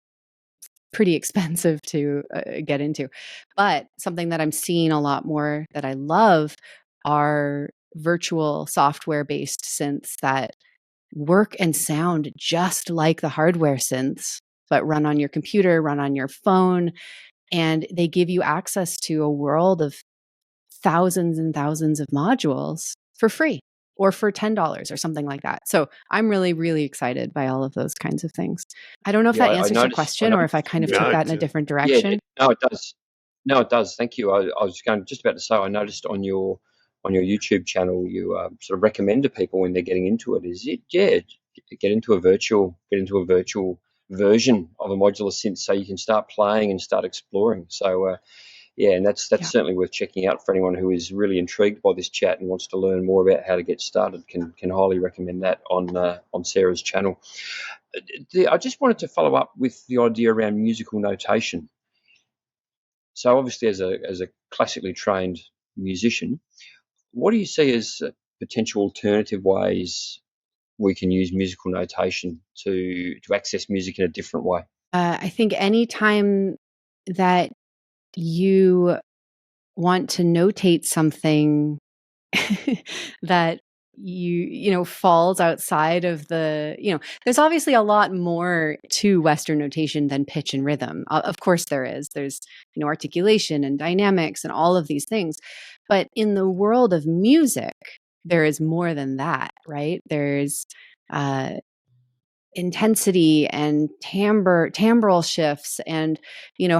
pretty expensive to get into. But something that I'm seeing a lot more that I love are virtual software-based synths that work and sound just like the hardware synths, but run on your computer, run on your phone, and they give you access to a world of thousands and thousands of modules for free or for $10 or something like that. So I'm really, really excited by all of those kinds of things. I don't know if that answers your question or if I kind of took that in a different direction. Yeah, no, it does. No, it does. Thank you. I was just about to say, I noticed on your YouTube channel, you sort of recommend to people when they're getting into it get into a virtual version of a modular synth so you can start playing and start exploring. So and that's certainly worth checking out for anyone who is really intrigued by this chat and wants to learn more about how to get started. Can highly recommend that on Sarah's channel. I just wanted to follow up with the idea around musical notation. So obviously, as a classically trained musician, what do you see as potential alternative ways we can use musical notation to access music in a different way? I think anytime that you want to notate something that falls outside of there's obviously a lot more to Western notation than pitch and rhythm. Of course there's articulation and dynamics and all of these things. But in the world of music, there is more than that, right? There's intensity and timbral shifts, and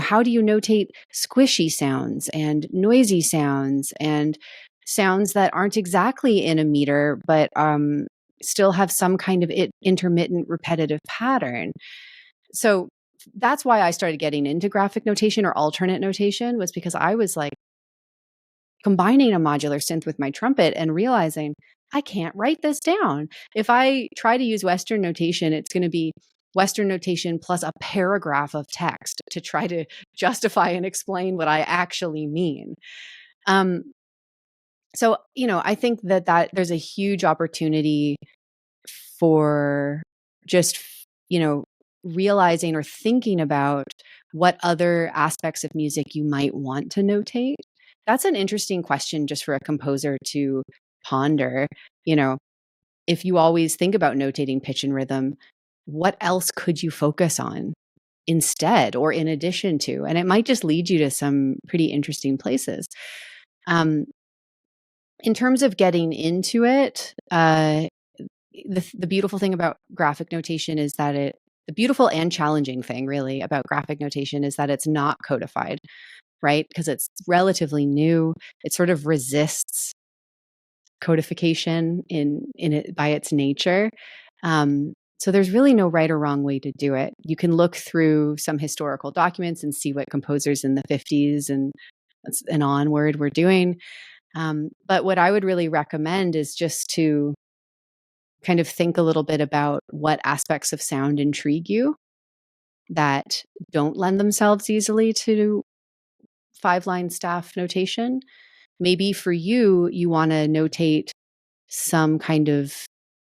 how do you notate squishy sounds and noisy sounds and sounds that aren't exactly in a meter but still have some kind of intermittent repetitive pattern. So that's why I started getting into graphic notation or alternate notation, was because I was like combining a modular synth with my trumpet and realizing I can't write this down. If I try to use Western notation, it's going to be Western notation plus a paragraph of text to try to justify and explain what I actually mean. So, I think that there's a huge opportunity for just, realizing or thinking about what other aspects of music you might want to notate. That's an interesting question just for a composer to ponder. If you always think about notating pitch and rhythm, what else could you focus on instead or in addition to? And it might just lead you to some pretty interesting places. In terms of getting into it, the beautiful thing about graphic notation is that the beautiful and challenging thing really about graphic notation is that it's not codified, right? Because it's relatively new. It sort of resists codification in it by its nature. So there's really no right or wrong way to do it. You can look through some historical documents and see what composers in the 50s and onward were doing. But what I would really recommend is just to kind of think a little bit about what aspects of sound intrigue you that don't lend themselves easily to 5-line staff notation. Maybe for you want to notate some kind of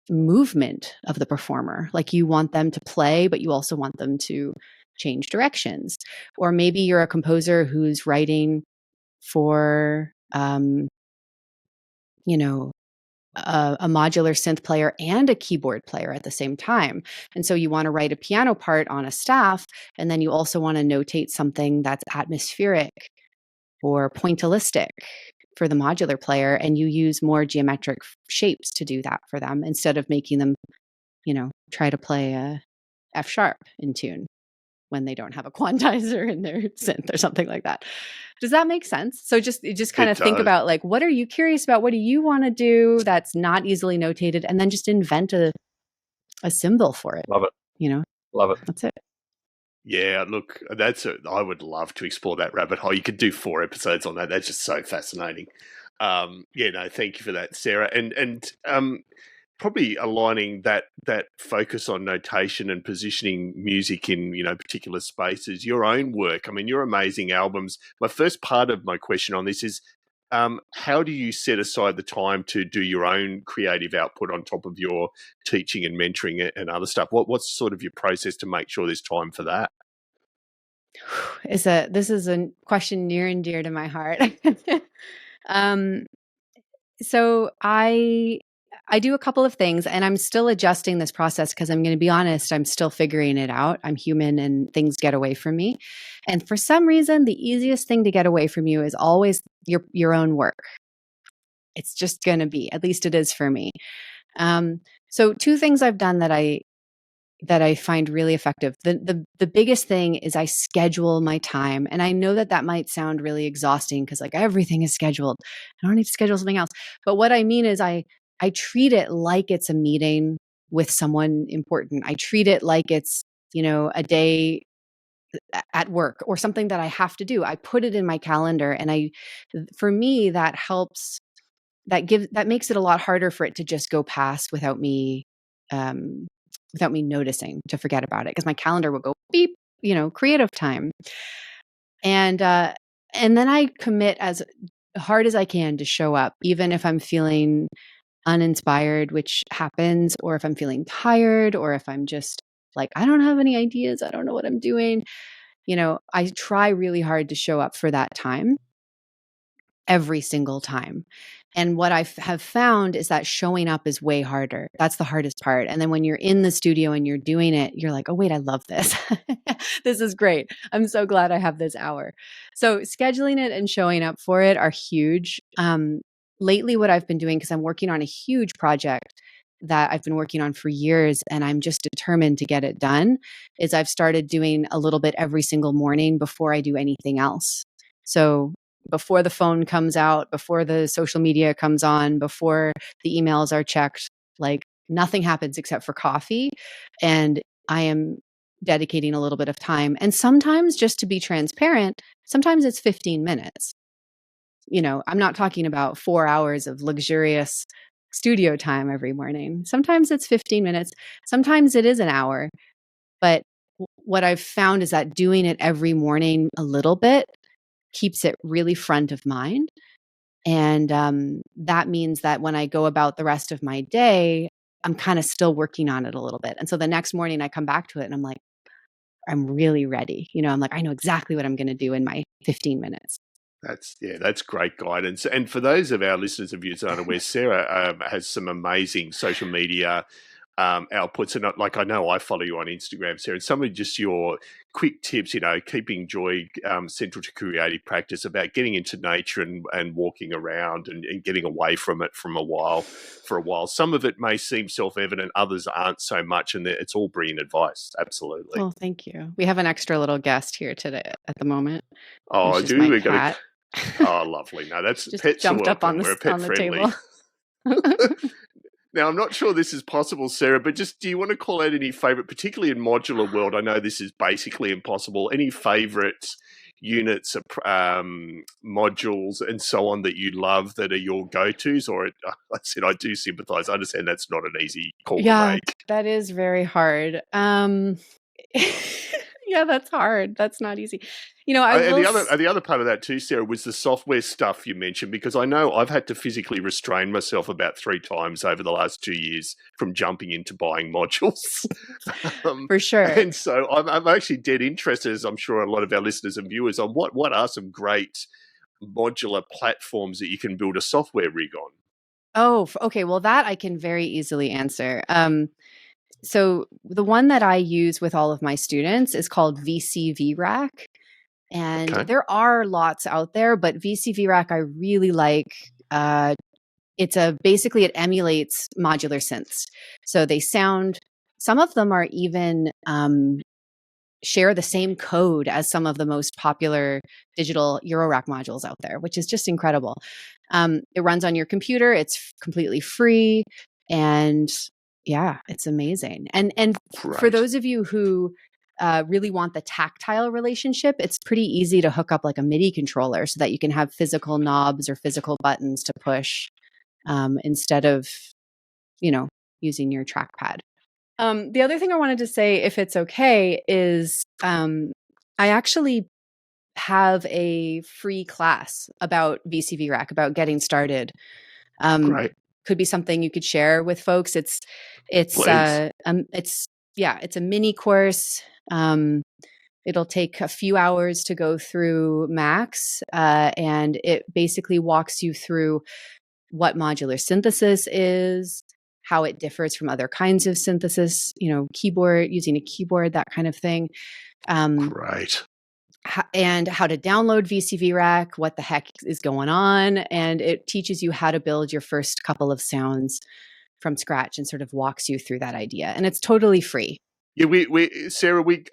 movement of the performer. Like you want them to play, but you also want them to change directions. Or maybe you're a composer who's writing for, a modular synth player and a keyboard player at the same time. And so you want to write a piano part on a staff, and then you also want to notate something that's atmospheric or pointillistic for the modular player, and you use more geometric shapes to do that for them instead of making them, try to play a F sharp in tune when they don't have a quantizer in their synth or something like that. Does that make sense? So just kind of think about like, what are you curious about? What do you want to do that's not easily notated? And then just invent a symbol for it. Love it. Love it. That's it. Yeah, look, I would love to explore that rabbit hole. You could do 4 episodes on that. That's just so fascinating. Thank you for that, Sarah. And probably aligning that focus on notation and positioning music in, particular spaces, your own work. I mean, your amazing albums. My first part of my question on this is, how do you set aside the time to do your own creative output on top of your teaching and mentoring and other stuff? What's sort of your process to make sure there's time for that? This is a question near and dear to my heart. So I do a couple of things, and I'm still adjusting this process because I'm going to be honest, I'm still figuring it out. I'm human and things get away from me. And for some reason, the easiest thing to get away from you is always your own work. It's just going to be, at least it is for me. So 2 things I've done that I find really effective. The biggest thing is I schedule my time. And I know that might sound really exhausting because like everything is scheduled. I don't need to schedule something else. But what I mean is I treat it like it's a meeting with someone important. I treat it like it's, a day at work or something that I have to do. I put it in my calendar, and for me, that helps. That makes it a lot harder for it to just go past without me noticing, to forget about it, because my calendar will go beep, creative time. And then I commit as hard as I can to show up, even if I'm feeling uninspired, which happens, or if I'm feeling tired, or if I'm just like, I don't have any ideas, I don't know what I'm doing. I try really hard to show up for that time every single time. And what I have found is that showing up is way harder. That's the hardest part. And then when you're in the studio and you're doing it, you're like, oh, wait, I love this. This is great. I'm so glad I have this hour. So scheduling it and showing up for it are huge. Lately, what I've been doing, because I'm working on a huge project that I've been working on for years, and I'm just determined to get it done, is I've started doing a little bit every single morning before I do anything else. So before the phone comes out, before the social media comes on, before the emails are checked, like nothing happens except for coffee. And I am dedicating a little bit of time. And sometimes, just to be transparent, sometimes it's 15 minutes. I'm not talking about 4 hours of luxurious studio time every morning. Sometimes it's 15 minutes. Sometimes it is an hour. But what I've found is that doing it every morning a little bit keeps it really front of mind. And that means that when I go about the rest of my day, I'm kind of still working on it a little bit. And so the next morning I come back to it and I'm like, I'm really ready. I'm like, I know exactly what I'm going to do in my 15 minutes. That's great guidance. And for those of our listeners of yours aren't aware, Sarah has some amazing social media outputs. And like, I know I follow you on Instagram, Sarah, and some of just your quick tips, keeping joy central to creative practice, about getting into nature and walking around and getting away from it for a while. Some of it may seem self-evident, others aren't so much, and it's all brilliant advice. Absolutely. Oh, thank you. We have an extra little guest here today at the moment. Oh, do we? We've got oh, lovely. No, that's just pets jumped are up on We're pet on the friendly. table. Now, I'm not sure this is possible, Sarah, but just do you want to call out any favourite, particularly in modular world? I know this is basically impossible. Any favourite units, modules, and so on that you love that are your go-tos? Or, like I said, I do sympathise. I understand that's not an easy call to make. That is very hard. Yeah, that's hard. That's not easy. The other part of that too, Sarah, was the software stuff you mentioned, because I know I've had to physically restrain myself about 3 times over the last 2 years from jumping into buying modules. For sure. And so I'm actually dead interested, as I'm sure a lot of our listeners and viewers, on what are some great modular platforms that you can build a software rig on. Oh, okay. Well, that I can very easily answer. So the one that I use with all of my students is called VCV Rack. And there are lots out there, but VCV Rack I really like. Basically it emulates modular synths. So some of them are even share the same code as some of the most popular digital Eurorack modules out there, which is just incredible. It runs on your computer. It's completely free. And yeah, it's amazing. And for those of you who really want the tactile relationship, it's pretty easy to hook up like a MIDI controller so that you can have physical knobs or physical buttons to push instead of, using your trackpad. The other thing I wanted to say, if it's okay, is I actually have a free class about VCV Rack, about getting started. Great. Could be something you could share with folks. It's a mini course. It'll take a few hours to go through max, and it basically walks you through what modular synthesis is, how it differs from other kinds of synthesis, using a keyboard, that kind of thing. Great. And how to download VCV Rack, what the heck is going on. And it teaches you how to build your first couple of sounds from scratch and sort of walks you through that idea. And it's totally free. Yeah, Sarah, we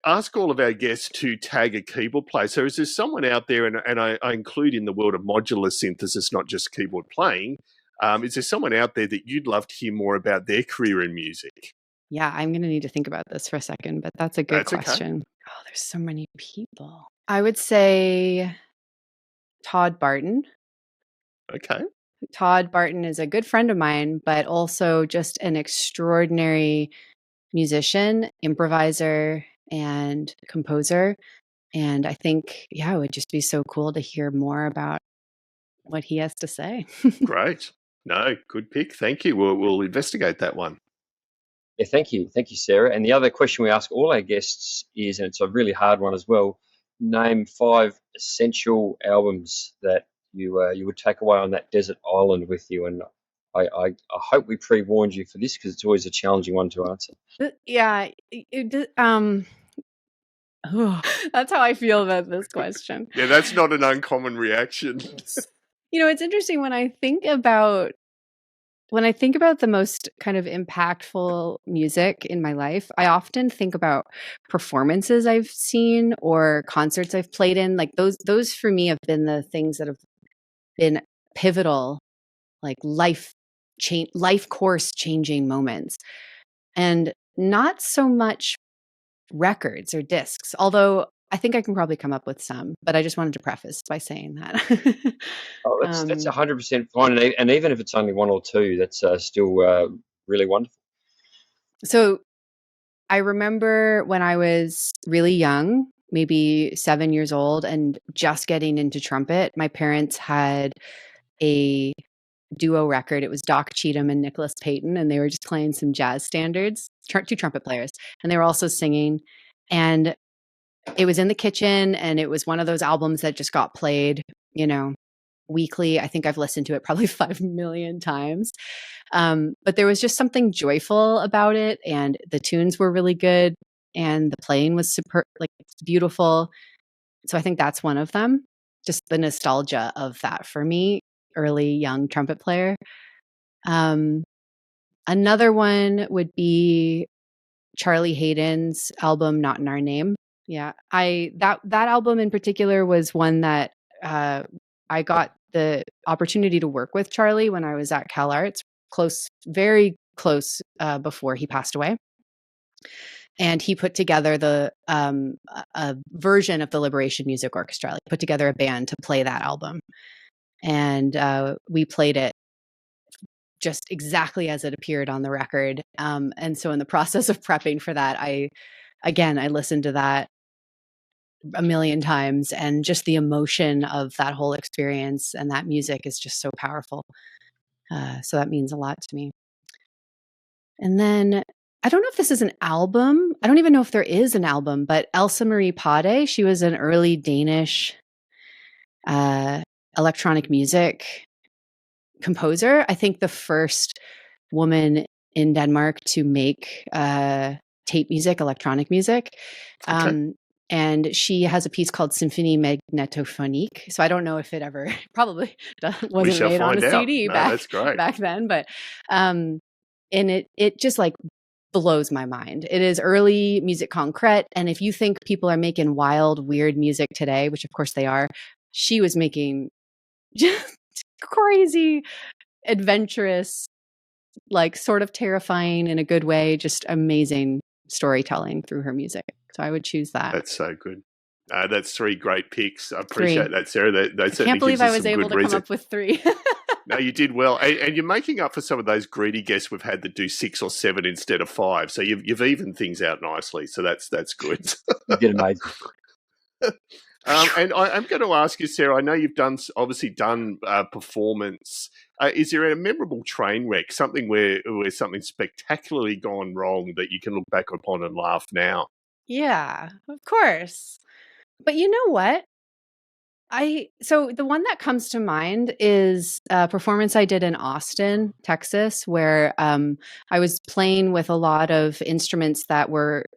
ask all of our guests to tag a keyboard player. So is there someone out there, and I include in the world of modular synthesis, not just keyboard playing, is there someone out there that you'd love to hear more about their career in music? Yeah, I'm going to need to think about this for a second, but that's a good question. Okay. Oh, there's so many people. I would say Todd Barton. Okay. Todd Barton is a good friend of mine, but also just an extraordinary musician, improviser, and composer. And I think, it would just be so cool to hear more about what he has to say. Great. No, good pick. Thank you. We'll investigate that one. Yeah, thank you, Sarah. And the other question we ask all our guests is, and it's a really hard one as well, name 5 essential albums that you would take away on that desert island with you. And I hope we pre-warned you for this, because it's always a challenging one to answer. Yeah, that's how I feel about this question. Yeah, that's not an uncommon reaction. It's interesting when I think about the most kind of impactful music in my life, I often think about performances I've seen or concerts I've played in. Like those for me have been the things that have been pivotal, like life course changing moments, and not so much records or discs, although I think I can probably come up with some, but I just wanted to preface by saying that. Oh, that's 100% fine, and even if it's only 1 or 2, that's still really wonderful. So I remember when I was really young, maybe 7 years old, and just getting into trumpet, my parents had a duo record. It was Doc Cheatham and Nicholas Payton, and they were just playing some jazz standards, two trumpet players, and they were also singing. And it was in the kitchen, and it was one of those albums that just got played, weekly. I think I've listened to it probably 5 million times. But there was just something joyful about it, and the tunes were really good, and the playing was super, beautiful. So I think that's one of them. Just the nostalgia of that for me, early young trumpet player. Another one would be Charlie Hayden's album "Not in Our Name." Yeah, that album in particular was one that I got the opportunity to work with Charlie when I was at Cal Arts, very close before he passed away. And he put together a version of the Liberation Music Orchestra. Put together a band to play that album, and we played it just exactly as it appeared on the record. And so, in the process of prepping for that, I listened to that a million times, and just the emotion of that whole experience and that music is just so powerful. So that means a lot to me. And then I don't know if this is an album. I don't even know if there is an album, but Elsa Marie Pade, she was an early Danish electronic music composer. I think the first woman in Denmark to make tape music, electronic music. Okay. And she has a piece called Symphonie Magnetophonique. So I don't know if it ever probably wasn't made on a CD back then, but and it just blows my mind. It is early musique concrète, and if you think people are making wild, weird music today, which of course they are, she was making just crazy, adventurous, sort of terrifying in a good way, just amazing storytelling through her music. So I would choose that. That's so good. That's 3 great picks. I appreciate that, Sarah. I can't believe I was able to come up with 3. No, you did well. And you're making up for some of those greedy guests we've had that do 6 or 7 instead of 5. So you've evened things out nicely. So that's good. You did amazing. And I'm going to ask you, Sarah, I know you've obviously done performance. Is there a memorable train wreck, something where something spectacularly gone wrong that you can look back upon and laugh now? Yeah, of course. But you know what? So the one that comes to mind is a performance I did in Austin, Texas, where I was playing with a lot of instruments that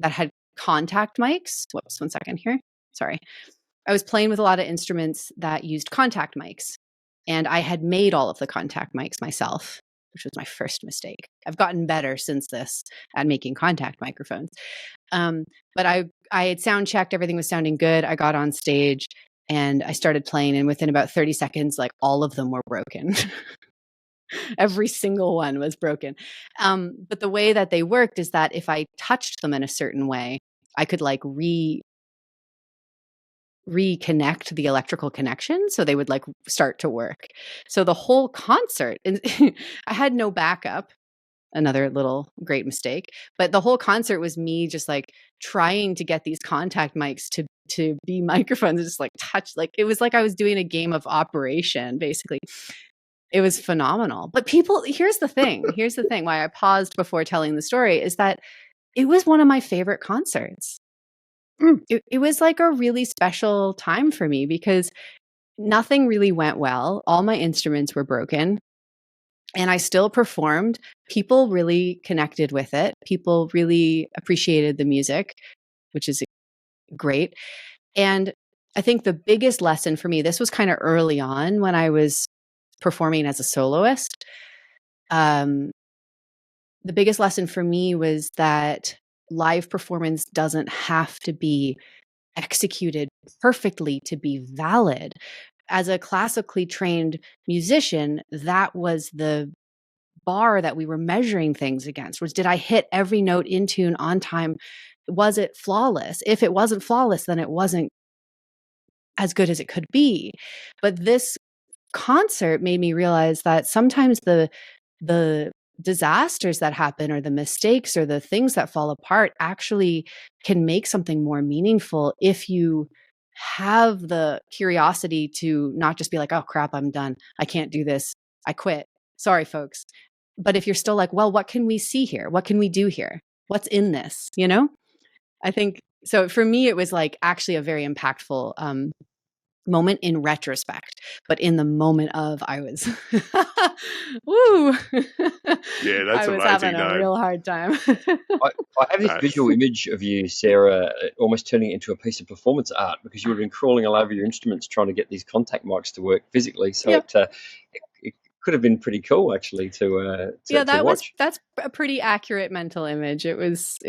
had contact mics. Whoops, one second here. Sorry. I was playing with a lot of instruments that used contact mics, and I had made all of the contact mics myself, which was my first mistake. I've gotten better since this at making contact microphones. But I had sound checked, everything was sounding good. I got on stage and I started playing, and within about 30 seconds, all of them were broken. Every single one was broken. But the way that they worked is that if I touched them in a certain way, I could reconnect the electrical connection, so they would start to work. So the whole concert, I had no backup, another little great mistake, but the whole concert was me just trying to get these contact mics to be microphones, just touch, it was I was doing a game of Operation, basically. It was phenomenal. But here's the thing why I paused before telling the story is that it was one of my favorite concerts. It was a really special time for me because nothing really went well. All my instruments were broken, and I still performed. People really connected with it. People really appreciated the music, which is great. And I think the biggest lesson for me, this was kind of early on when I was performing as a soloist. The biggest lesson for me was that live performance doesn't have to be executed perfectly to be valid. As a classically trained musician, that was the bar that we were measuring things against, was did I hit every note in tune on time? Was it flawless? If it wasn't flawless, then it wasn't as good as it could be. But this concert made me realize that sometimes the disasters that happen, or the mistakes, or the things that fall apart actually can make something more meaningful if you have the curiosity to not just be like, oh crap, I'm done. I can't do this. I quit. Sorry, folks. But if you're still like, well, what can we see here? What can we do here? What's in this? You know, I think so. For me, it was like actually a very impactful moment in retrospect, but in the moment of, I was, woo, Yeah, that's I was amazing. having a real hard time. I have this visual image of you, Sarah, almost turning it into a piece of performance art, because you would have been crawling all over your instruments trying to get these contact mics to work physically. So it could have been pretty cool, actually, to watch. That's a pretty accurate mental image. It was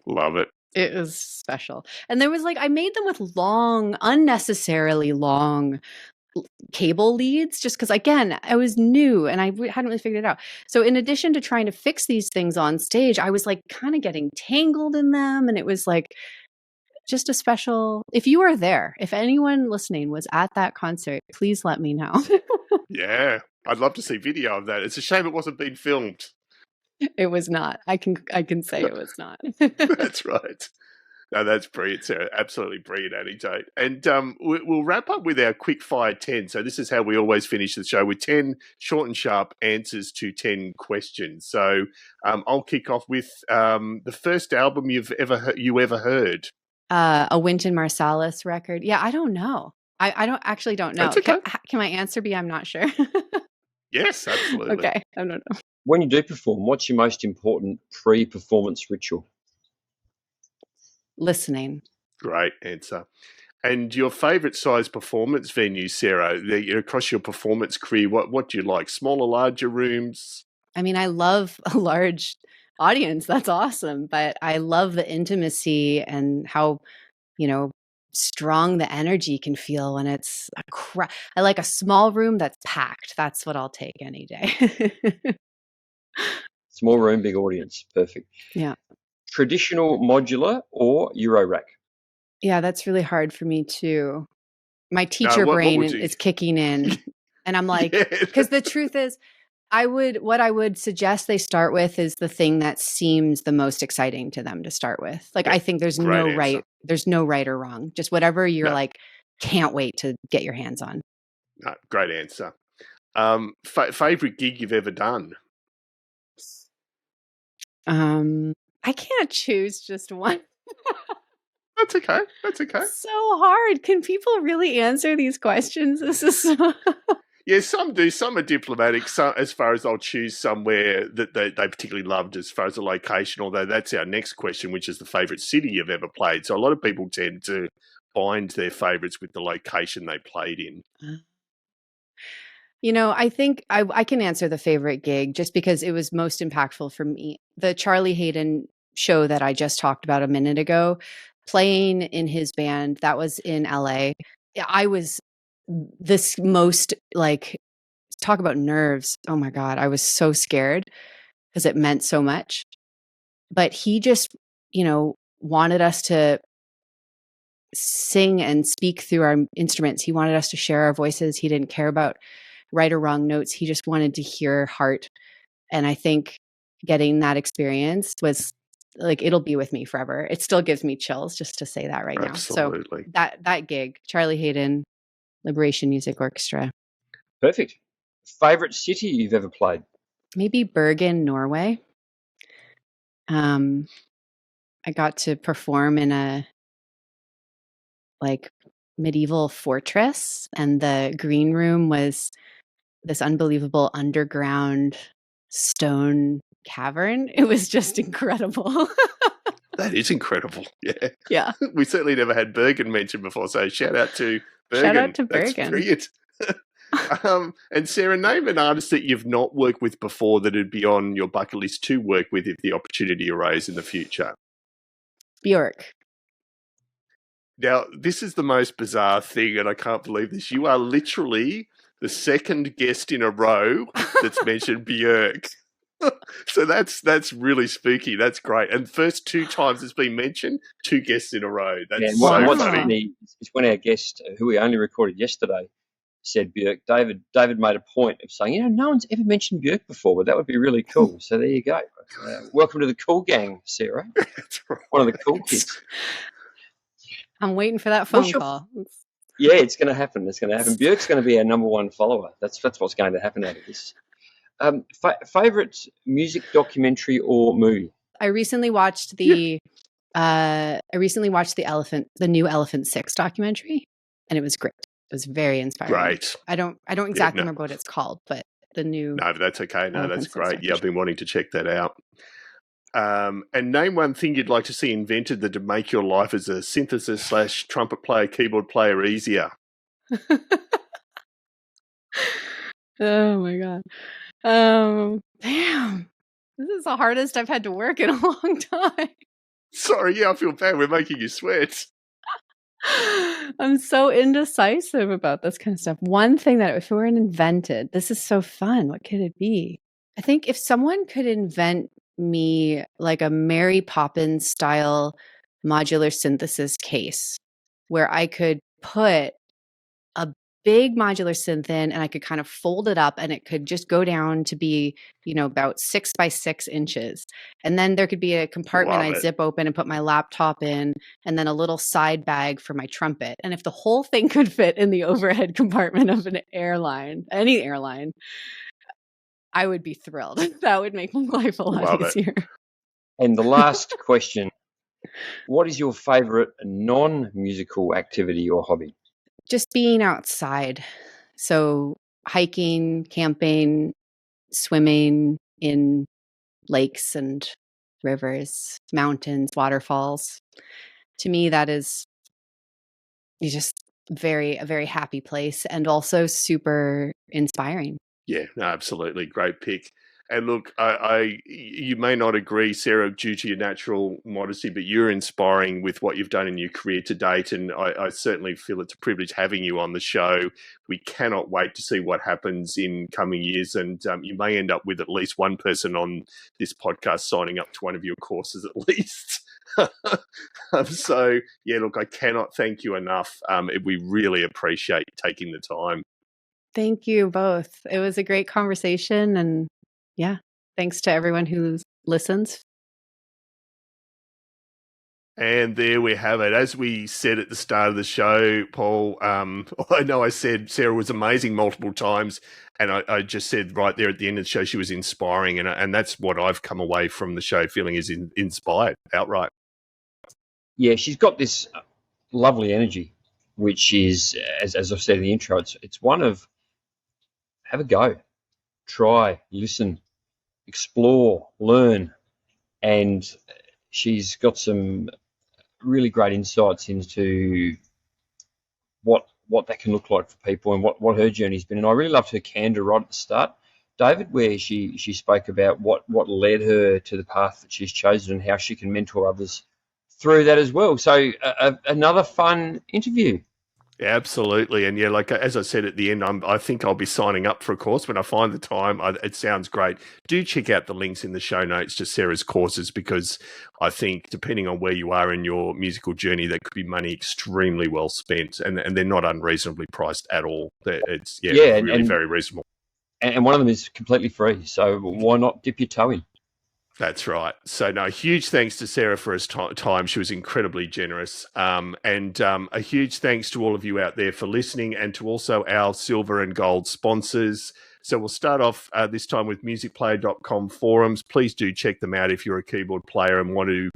Love it. It was special. And there was I made them with unnecessarily long cable leads, just because, again, I was new and I hadn't really figured it out. So in addition to trying to fix these things on stage, I was kind of getting tangled in them. And it was just a special, if you were there, if anyone listening was at that concert, please let me know. Yeah, I'd love to see video of that. It's a shame it wasn't being filmed. It was not. I can say it was not. That's right. No, that's brilliant, Sarah. Absolutely brilliant anecdote. And we'll wrap up with our quick fire 10. So this is how we always finish the show, with 10 short and sharp answers to 10 questions. So I'll kick off with the first album you ever heard. A Wynton Marsalis record. Yeah, I don't know. I don't know. That's okay. Can my answer be I'm not sure? Yes, absolutely. Okay, I don't know. When you do perform, what's your most important pre-performance ritual? Listening. Great answer. And your favourite size performance venue, Sarah, across your performance career, what do you like? Smaller, larger rooms? I mean, I love a large audience. That's awesome. But I love the intimacy and how, strong the energy can feel when it's I like a small room that's packed. That's what I'll take any day. Small room, big audience. Perfect. Yeah. Traditional modular or Euro rack? Yeah, that's really hard for me too. My teacher brain is kicking in. And I'm like, because the truth is, what I would suggest they start with is the thing that seems the most exciting to them to start with. I think there's no right or wrong. Just whatever you're can't wait to get your hands on. No, great answer. Favorite gig you've ever done? I can't choose just one. That's okay. It's so hard. Can people really answer these questions? This is so... Yeah, some do. Some are diplomatic. Some, as far as I'll choose somewhere that they particularly loved as far as the location, although that's our next question, which is the favourite city you've ever played. So a lot of people tend to find their favourites with the location they played in. I think I can answer the favourite gig just because it was most impactful for me. The Charlie Hayden show that I just talked about a minute ago, playing in his band, that was in LA. I was this most talk about nerves. Oh my God. I was so scared because it meant so much, but he just, wanted us to sing and speak through our instruments. He wanted us to share our voices. He didn't care about right or wrong notes. He just wanted to hear heart. And I think getting that experience was it'll be with me forever. It still gives me chills just to say that right now. Absolutely. So that gig, Charlie Hayden, Liberation Music Orchestra. Perfect. Favorite city you've ever played? Maybe Bergen, Norway. I got to perform in a medieval fortress, and the green room was this unbelievable underground stone cavern. It was just incredible. That is incredible. Yeah. Yeah. We certainly never had Bergen mentioned before, so shout out to Bergen. Shout out to Bergen. That's brilliant. And Sarah, name an artist that you've not worked with before that would be on your bucket list to work with if the opportunity arose in the future. Björk. Now, this is the most bizarre thing, and I can't believe this. You are literally the second guest in a row that's mentioned Björk. So that's really spooky. That's great. And first 2 times it's been mentioned, 2 guests in a row. That's what's funny. funny is when our guest, who we only recorded yesterday, said Björk, David made a point of saying, no one's ever mentioned Björk before, but that would be really cool. So there you go. Welcome to the cool gang, Sarah. That's right. One of the cool kids. I'm waiting for that phone call. Yeah, it's going to happen. It's going to happen. Björk's going to be our #1 follower. That's what's going to happen out of this. Favorite music documentary or movie? I recently watched the new Elephant 6 documentary, and it was great. It was very inspiring. Great. I don't exactly remember what it's called, but the new. No, but that's okay. No, Elephant that's 6 great. Yeah, documentary. I've been wanting to check that out. And name one thing you'd like to see invented that would make your life as a synthesizer / trumpet player, keyboard player easier. Oh my god. Damn. This is the hardest I've had to work in a long time. Sorry, yeah, I feel bad. We're making you sweat. I'm so indecisive about this kind of stuff. One thing that if it were invented, this is so fun. What could it be? I think if someone could invent me like a Mary Poppins style modular synthesis case where I could put a big modular synth in and I could kind of fold it up and it could just go down to be, about 6 by 6 inches. And then there could be a compartment I'd zip open and put my laptop in, and then a little side bag for my trumpet. And if the whole thing could fit in the overhead compartment of an airline, any airline, I would be thrilled. That would make my life a lot easier. And the last question, what is your favorite non-musical activity or hobby? Just being outside. So hiking, camping, swimming in lakes and rivers, mountains, waterfalls. To me, that is just a very happy place and also super inspiring. Yeah, no, absolutely. Great pick. And look, you may not agree, Sarah, due to your natural modesty, but you're inspiring with what you've done in your career to date. And I certainly feel it's a privilege having you on the show. We cannot wait to see what happens in coming years. And you may end up with at least one person on this podcast signing up to one of your courses at least. So, yeah, look, I cannot thank you enough. We really appreciate taking the time. Thank you both. It was a great conversation, and yeah, thanks to everyone who listens. And there we have it. As we said at the start of the show, Paul, I know I said Sarah was amazing multiple times, and I just said right there at the end of the show she was inspiring, and that's what I've come away from the show feeling is inspired outright. Yeah, she's got this lovely energy, which is, as I've said in the intro, it's one of have a go, try, listen, explore, learn, and she's got some really great insights into what that can look like for people and what her journey's been. And I really loved her candor right at the start, David, where she spoke about what led her to the path that she's chosen and how she can mentor others through that as well. So another fun interview. Yeah, absolutely. And yeah, like as I said at the end, I think I'll be signing up for a course when I find the time. It sounds great. Do check out the links in the show notes to Sarah's courses, because I think depending on where you are in your musical journey, that could be money extremely well spent, and they're not unreasonably priced at all. It's really very reasonable. And one of them is completely free. So why not dip your toe in? That's right. So, no, huge thanks to Sarah for her time. She was incredibly generous. And a huge thanks to all of you out there for listening, and to also our silver and gold sponsors. So we'll start off this time with musicplayer.com forums. Please do check them out if you're a keyboard player and want to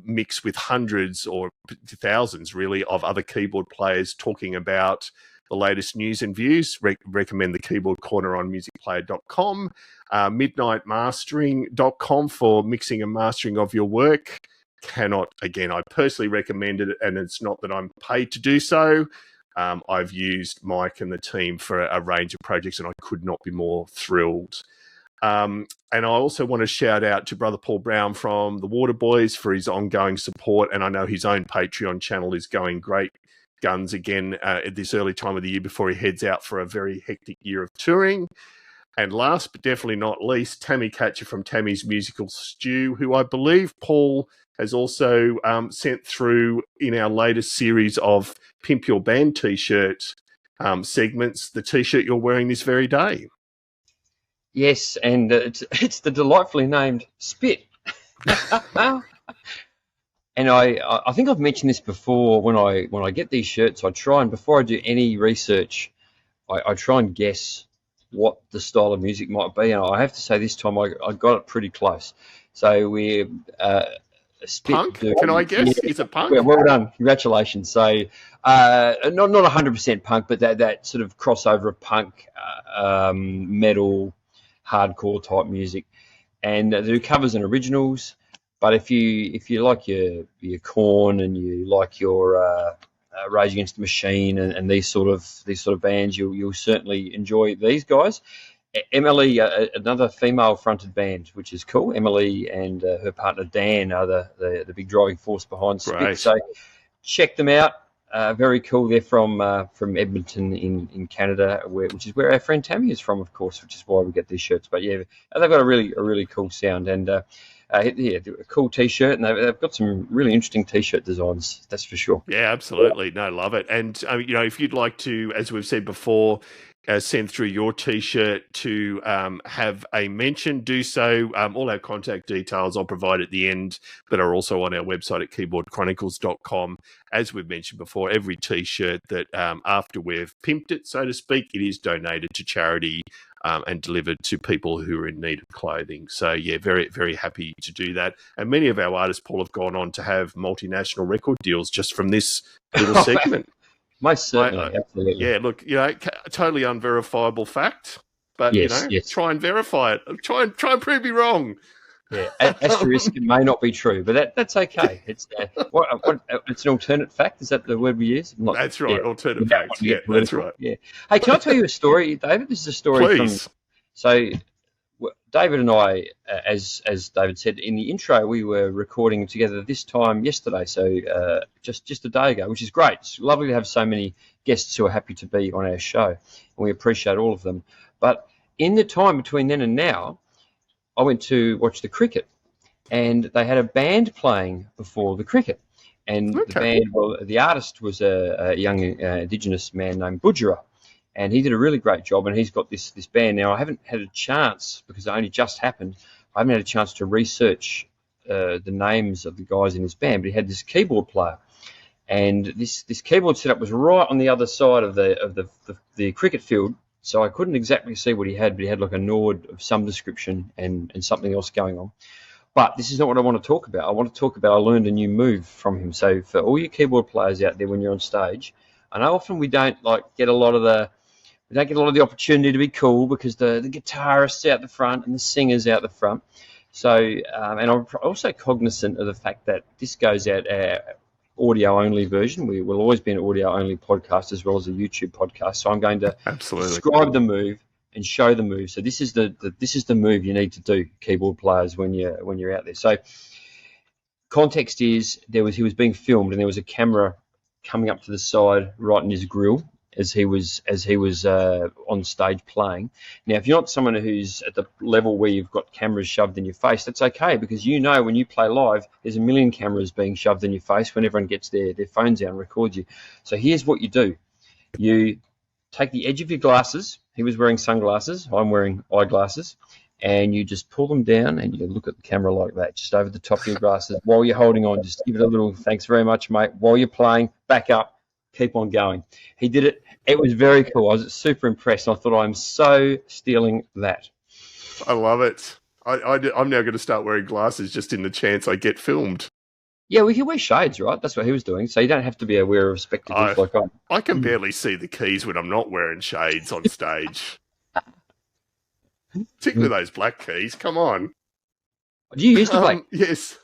mix with hundreds or thousands, really, of other keyboard players talking about the latest news and views. Recommend the Keyboard Corner on musicplayer.com. Midnightmastering.com for mixing and mastering of your work. I personally recommend it, and it's not that I'm paid to do so. I've used Mike and the team for a range of projects, and I could not be more thrilled. And I also want to shout out to Brother Paul Brown from the Water Boys for his ongoing support, and I know his own Patreon channel is going great guns again at this early time of the year before he heads out for a very hectic year of touring. And last but definitely not least, Tammy Catcher from Tammy's Musical Stew, who I believe Paul has also sent through in our latest series of Pimp Your Band T-shirt segments, the T-shirt you're wearing this very day. Yes, and it's the delightfully named Spit. And I think I've mentioned this before. When I get these shirts, I try and, before I do any research, I try and guess what the style of music might be. And I have to say, this time I got it pretty close. So we're punk. Can I guess? Yeah, is it punk? well done, congratulations. So not 100% punk, but that sort of crossover of punk, metal, hardcore type music, and they do covers and originals. But if you like your Korn and you like your Rage Against the Machine and these sort of bands, you'll certainly enjoy these guys. Emily, another female-fronted band, which is cool. Emily and her partner Dan are the big driving force behind Spit. So check them out. Very cool. They're from Edmonton in Canada, which is where our friend Tammy is from, of course, which is why we get these shirts. But yeah, they've got a really cool sound, and a cool T-shirt, and they've got some really interesting T-shirt designs. That's for sure. Yeah, absolutely. No, love it. And if you'd like to, as we've said before, send through your T-shirt to have a mention, do so. All our contact details I'll provide at the end, but are also on our website at keyboardchronicles.com. As we've mentioned before, every T-shirt that after we've pimped it, so to speak, it is donated to charity and delivered to people who are in need of clothing. So, yeah, very, very happy to do that. And many of our artists, Paul, have gone on to have multinational record deals just from this little segment. Most certainly, absolutely. Yeah, look, totally unverifiable fact, but yes. Try and verify it. Try and prove me wrong. Yeah, asterisk, it may not be true, but that's okay. It's it's an alternate fact. Is that the word we use? That's right, alternate fact. Yeah, that's right. Yeah. Hey, can I tell you a story, David? This is a story Please. So David and I, as David said in the intro, we were recording together this time yesterday, so just a day ago, which is great. It's lovely to have so many guests who are happy to be on our show, and we appreciate all of them. But in the time between then and now, I went to watch the cricket, and they had a band playing before the cricket. And the band, the artist was a young Indigenous man named Budjera, and he did a really great job, and he's got this band. Now, I haven't had a chance, because it only just happened, I haven't had a chance to research the names of the guys in his band, but he had this keyboard player. And this keyboard setup was right on the other side of the cricket field, so I couldn't exactly see what he had, but he had like a Nord of some description and something else going on. But this is not what I want to talk about. I want to talk about I learned a new move from him. So for all you keyboard players out there when you're on stage, I know often we don't get a lot of the opportunity to be cool because the guitarists out the front and the singers out the front. So and I'm also cognizant of the fact that this goes out audio-only version. We will always be an audio-only podcast as well as a YouTube podcast. So I'm going to describe the move and show the move. So this is the move you need to do, keyboard players, when you're out there. So context is he was being filmed, and there was a camera coming up to the side right in his grill as he was on stage playing. Now, if you're not someone who's at the level where you've got cameras shoved in your face, that's okay, because when you play live, there's a million cameras being shoved in your face when everyone gets their phones out and records you. So here's what you do. You take the edge of your glasses. He was wearing sunglasses. I'm wearing eyeglasses. And you just pull them down and you look at the camera like that, just over the top of your glasses. While you're holding on, just give it a little thanks very much, mate. While you're playing, back up, keep on going. He did it. It was very cool. I was super impressed. I thought, I'm so stealing that. I love it. I'm now going to start wearing glasses just in the chance I get filmed. Yeah, we can wear shades, right? That's what he was doing. So you don't have to be aware of spectacles like I. I can barely see the keys when I'm not wearing shades on stage. Particularly those black keys. Come on. Do you use the black? Yes.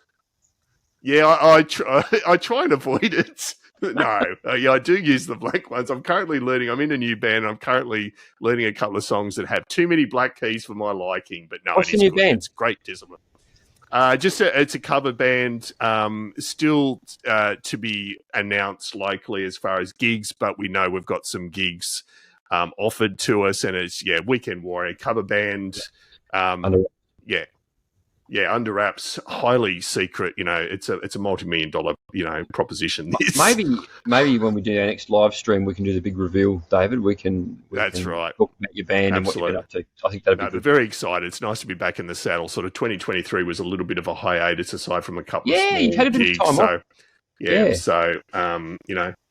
Yeah, I try and avoid it. No. I do use the black ones. I'm in a new band. I'm currently learning a couple of songs that have too many black keys for my liking. But no, what's it is the new good. band? It's great discipline. It's a cover band, still to be announced likely as far as gigs, but we know we've got some gigs offered to us, and it's Weekend Warrior cover band. Yeah. Yeah, under wraps, highly secret. It's a multi-million-dollar proposition. Maybe when we do our next live stream, we can do the big reveal, David. That's right. Talk about your band Absolutely. and what you've been up to. I think that'd be good. Very excited. It's nice to be back in the saddle. Sort of 2023 was a little bit of a hiatus aside from a couple of small you've had a bit gigs. of time off. So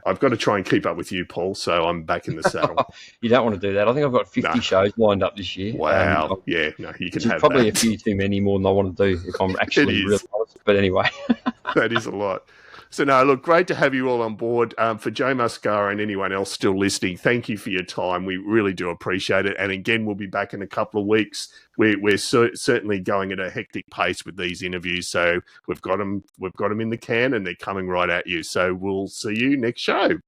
I've got to try and keep up with you, Paul. So I'm back in the saddle. You don't want to do that. I think I've got 50 shows lined up this year. Wow. You can have probably that. a few too many more than I want to do if I'm actually real honest. But anyway. That is a lot. So, no, look, great to have you all on board. For Joe Mascara and anyone else still listening, thank you for your time. We really do appreciate it. And again, we'll be back in a couple of weeks. We're certainly going at a hectic pace with these interviews. So we've got them in the can and they're coming right at you. So we'll see you next show.